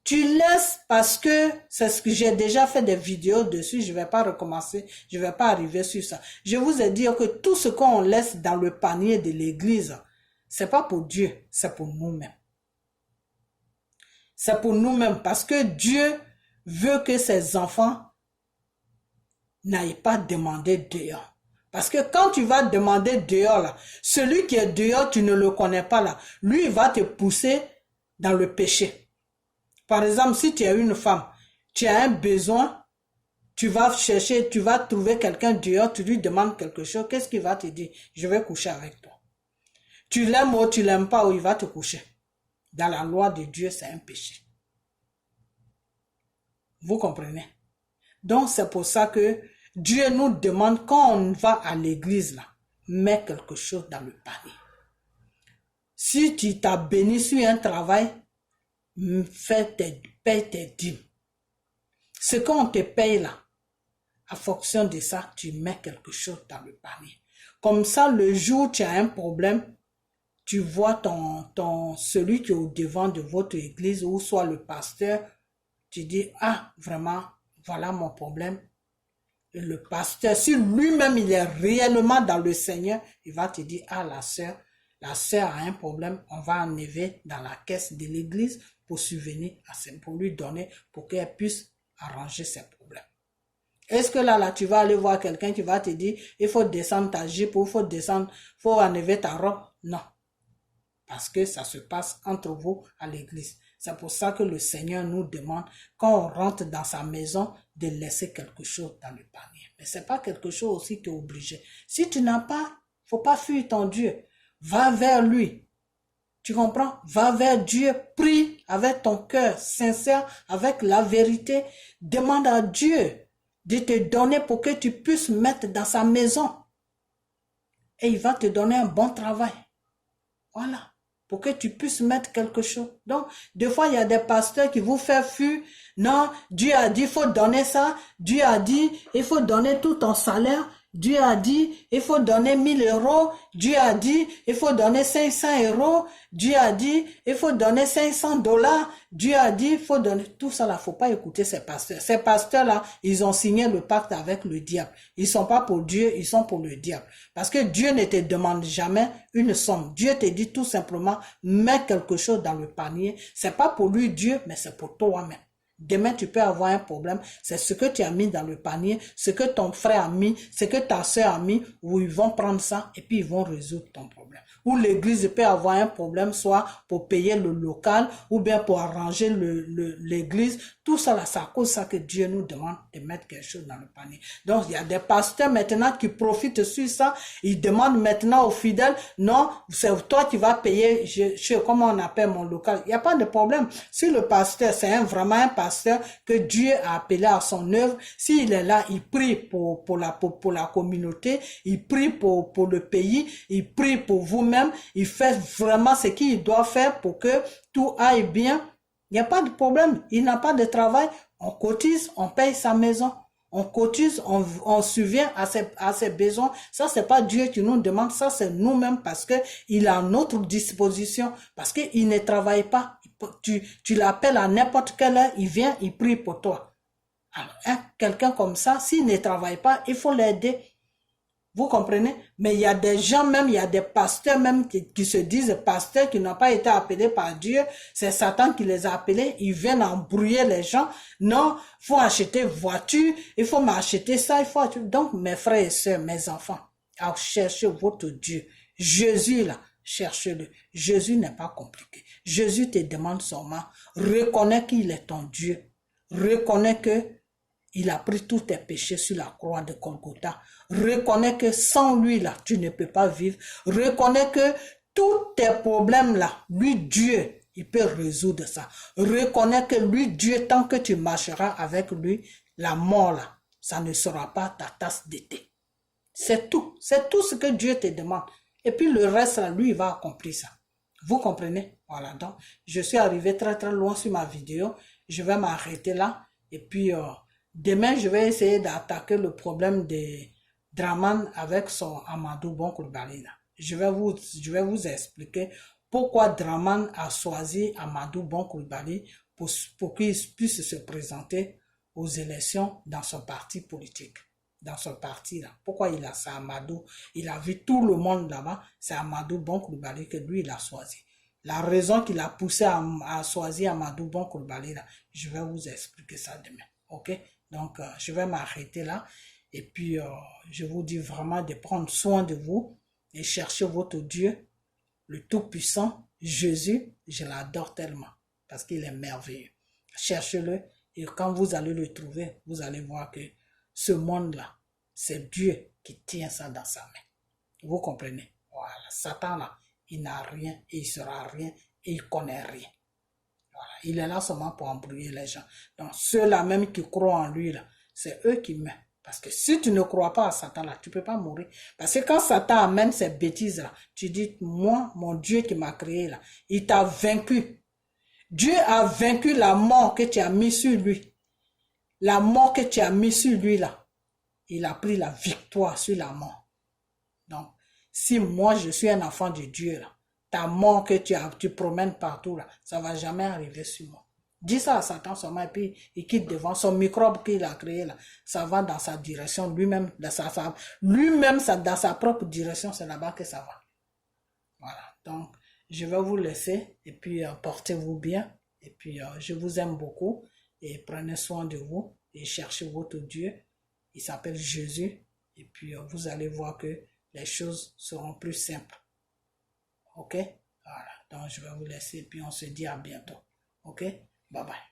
Tu laisses parce que c'est ce que j'ai déjà fait des vidéos dessus. Je vais pas recommencer. Je vais pas arriver sur ça. Je vous ai dit que tout ce qu'on laisse dans le panier de l'église, c'est pas pour Dieu, c'est pour nous-mêmes. C'est pour nous-mêmes parce que Dieu veut que ses enfants n'aillent pas demander dehors. Parce que quand tu vas demander dehors, là, celui qui est dehors, tu ne le connais pas là. Lui, il va te pousser dans le péché. Par exemple, si tu es une femme, tu as un besoin, tu vas chercher, tu vas trouver quelqu'un dehors, tu lui demandes quelque chose, qu'est-ce qu'il va te dire? Je vais coucher avec toi. Tu l'aimes ou tu l'aimes pas, ou il va te coucher. Dans la loi de Dieu, c'est un péché. Vous comprenez? Donc, c'est pour ça que Dieu nous demande, quand on va à l'église, là, mets quelque chose dans le panier. Si tu t'as béni sur un travail, paye tes dîmes. Ce qu'on te paye là, à fonction de ça, tu mets quelque chose dans le panier. Comme ça, le jour où tu as un problème, tu vois celui qui est au devant de votre église, ou soit le pasteur, tu dis, ah, vraiment, voilà mon problème. Et le pasteur, si lui-même il est réellement dans le Seigneur, il va te dire, ah, la sœur a un problème, on va enlever dans la caisse de l'église pour subvenir à pour lui donner, pour qu'elle puisse arranger ses problèmes. Est-ce que là, tu vas aller voir quelqu'un qui va te dire, il faut descendre ta jupe, ou faut enlever ta robe? Non. Parce que ça se passe entre vous à l'église. C'est pour ça que le Seigneur nous demande, quand on rentre dans sa maison, de laisser quelque chose dans le panier. Mais c'est pas quelque chose aussi qui est obligé. Si tu n'as pas, faut pas fuir ton Dieu. Va vers lui. Tu comprends? Va vers Dieu, prie avec ton cœur sincère, avec la vérité. Demande à Dieu de te donner pour que tu puisses mettre dans sa maison. Et il va te donner un bon travail. Voilà. Pour que tu puisses mettre quelque chose. Donc, des fois, il y a des pasteurs qui vous font fuir. Non, Dieu a dit, il faut donner ça. Dieu a dit, il faut donner tout ton salaire. Dieu a dit, il faut donner 1000 euros. Dieu a dit, il faut donner 500 euros. Dieu a dit, il faut donner 500 dollars. Dieu a dit, il faut donner tout ça là. Faut pas écouter ces pasteurs. Ces pasteurs là, ils ont signé le pacte avec le diable. Ils sont pas pour Dieu, ils sont pour le diable. Parce que Dieu ne te demande jamais une somme. Dieu te dit tout simplement, mets quelque chose dans le panier. C'est pas pour lui Dieu, mais c'est pour toi-même. Demain, tu peux avoir un problème. C'est ce que tu as mis dans le panier, ce que ton frère a mis, ce que ta soeur a mis, où ils vont prendre ça et puis ils vont résoudre ton problème. Ou l'église peut avoir un problème, soit pour payer le local, ou bien pour arranger l'église. Tout ça, là, c'est à cause de ça que Dieu nous demande de mettre quelque chose dans le panier. Donc, il y a des pasteurs maintenant qui profitent sur ça. Ils demandent maintenant aux fidèles, non, c'est toi qui vas payer, comment on appelle mon local. Il n'y a pas de problème. Si le pasteur, c'est vraiment un pasteur que Dieu a appelé à son œuvre, s'il est là, il prie pour la communauté, il prie pour le pays, il prie pour vous-même, il fait vraiment ce qu'il doit faire pour que tout aille bien. Il n'y a pas de problème. Il n'a pas de travail. On cotise, on paye sa maison. On cotise, on subvient à ses besoins. Ça, c'est pas Dieu qui nous demande. Ça, c'est nous-mêmes parce que il est à notre disposition. Parce qu'il ne travaille pas. Tu l'appelles à n'importe quelle heure, il vient, il prie pour toi. Alors, quelqu'un comme ça, s'il ne travaille pas, il faut l'aider. Vous comprenez? Mais il y a des gens même, il y a des pasteurs même qui se disent pasteurs, qui n'ont pas été appelés par Dieu. C'est Satan qui les a appelés. Ils viennent embrouiller les gens. Non, il faut acheter voiture, il faut m'acheter ça, il faut acheter. Donc, mes frères et sœurs, mes enfants, alors cherchez votre Dieu. Jésus, là, cherchez-le. Jésus n'est pas compliqué. Jésus te demande seulement, reconnais qu'il est ton Dieu. Reconnais que Il a pris tous tes péchés sur la croix de Golgotha. Reconnais que sans lui, là, tu ne peux pas vivre. Reconnais que tous tes problèmes, là, lui, Dieu, il peut résoudre ça. Reconnais que lui, Dieu, tant que tu marcheras avec lui, la mort, là, ça ne sera pas ta tasse de thé. C'est tout. C'est tout ce que Dieu te demande. Et puis le reste, là, lui, il va accomplir ça. Vous comprenez? Voilà. Donc, je suis arrivé très, très loin sur ma vidéo. Je vais m'arrêter là. Et puis, demain, je vais essayer d'attaquer le problème de Draman avec son Amadou Bon Coulibaly. Je vais vous expliquer pourquoi Draman a choisi Amadou Bon Coulibaly pour qu'il puisse se présenter aux élections dans son parti politique. Dans son parti là. Pourquoi il a ça, Amadou? Il a vu tout le monde là-bas. C'est Amadou Bon Coulibaly que lui, il a choisi. La raison qu'il a poussé à choisir Amadou Bon Coulibaly là, je vais vous expliquer ça demain. Ok? Donc, je vais m'arrêter là. Et puis, je vous dis vraiment de prendre soin de vous et chercher votre Dieu, le Tout-Puissant, Jésus. Je l'adore tellement parce qu'il est merveilleux. Cherchez-le et quand vous allez le trouver, vous allez voir que ce monde-là, c'est Dieu qui tient ça dans sa main. Vous comprenez? Voilà. Satan, là, il n'a rien et il sera rien et il connaît rien. Voilà. Il est là seulement pour embrouiller les gens. Donc, ceux-là même qui croient en lui, là, c'est eux qui meurent. Parce que si tu ne crois pas à Satan, là, tu ne peux pas mourir. Parce que quand Satan amène ces bêtises-là, tu dis, moi, mon Dieu qui m'a créé, là, il t'a vaincu. Dieu a vaincu la mort que tu as mis sur lui. La mort que tu as mis sur lui, là, il a pris la victoire sur la mort. Donc, si moi, je suis un enfant de Dieu, là, ta mort que tu promènes partout, là, ça ne va jamais arriver sur moi. Dis ça à Satan seulement, et puis il quitte devant son microbe qu'il a créé, là. Ça va dans sa direction, lui-même, dans sa propre direction, c'est là-bas que ça va. Voilà, donc, je vais vous laisser, et puis portez-vous bien, et puis je vous aime beaucoup, et prenez soin de vous, et cherchez votre Dieu, il s'appelle Jésus, et puis vous allez voir que les choses seront plus simples. Ok? Voilà, donc je vais vous laisser, et puis on se dit à bientôt. Ok? Bye bye.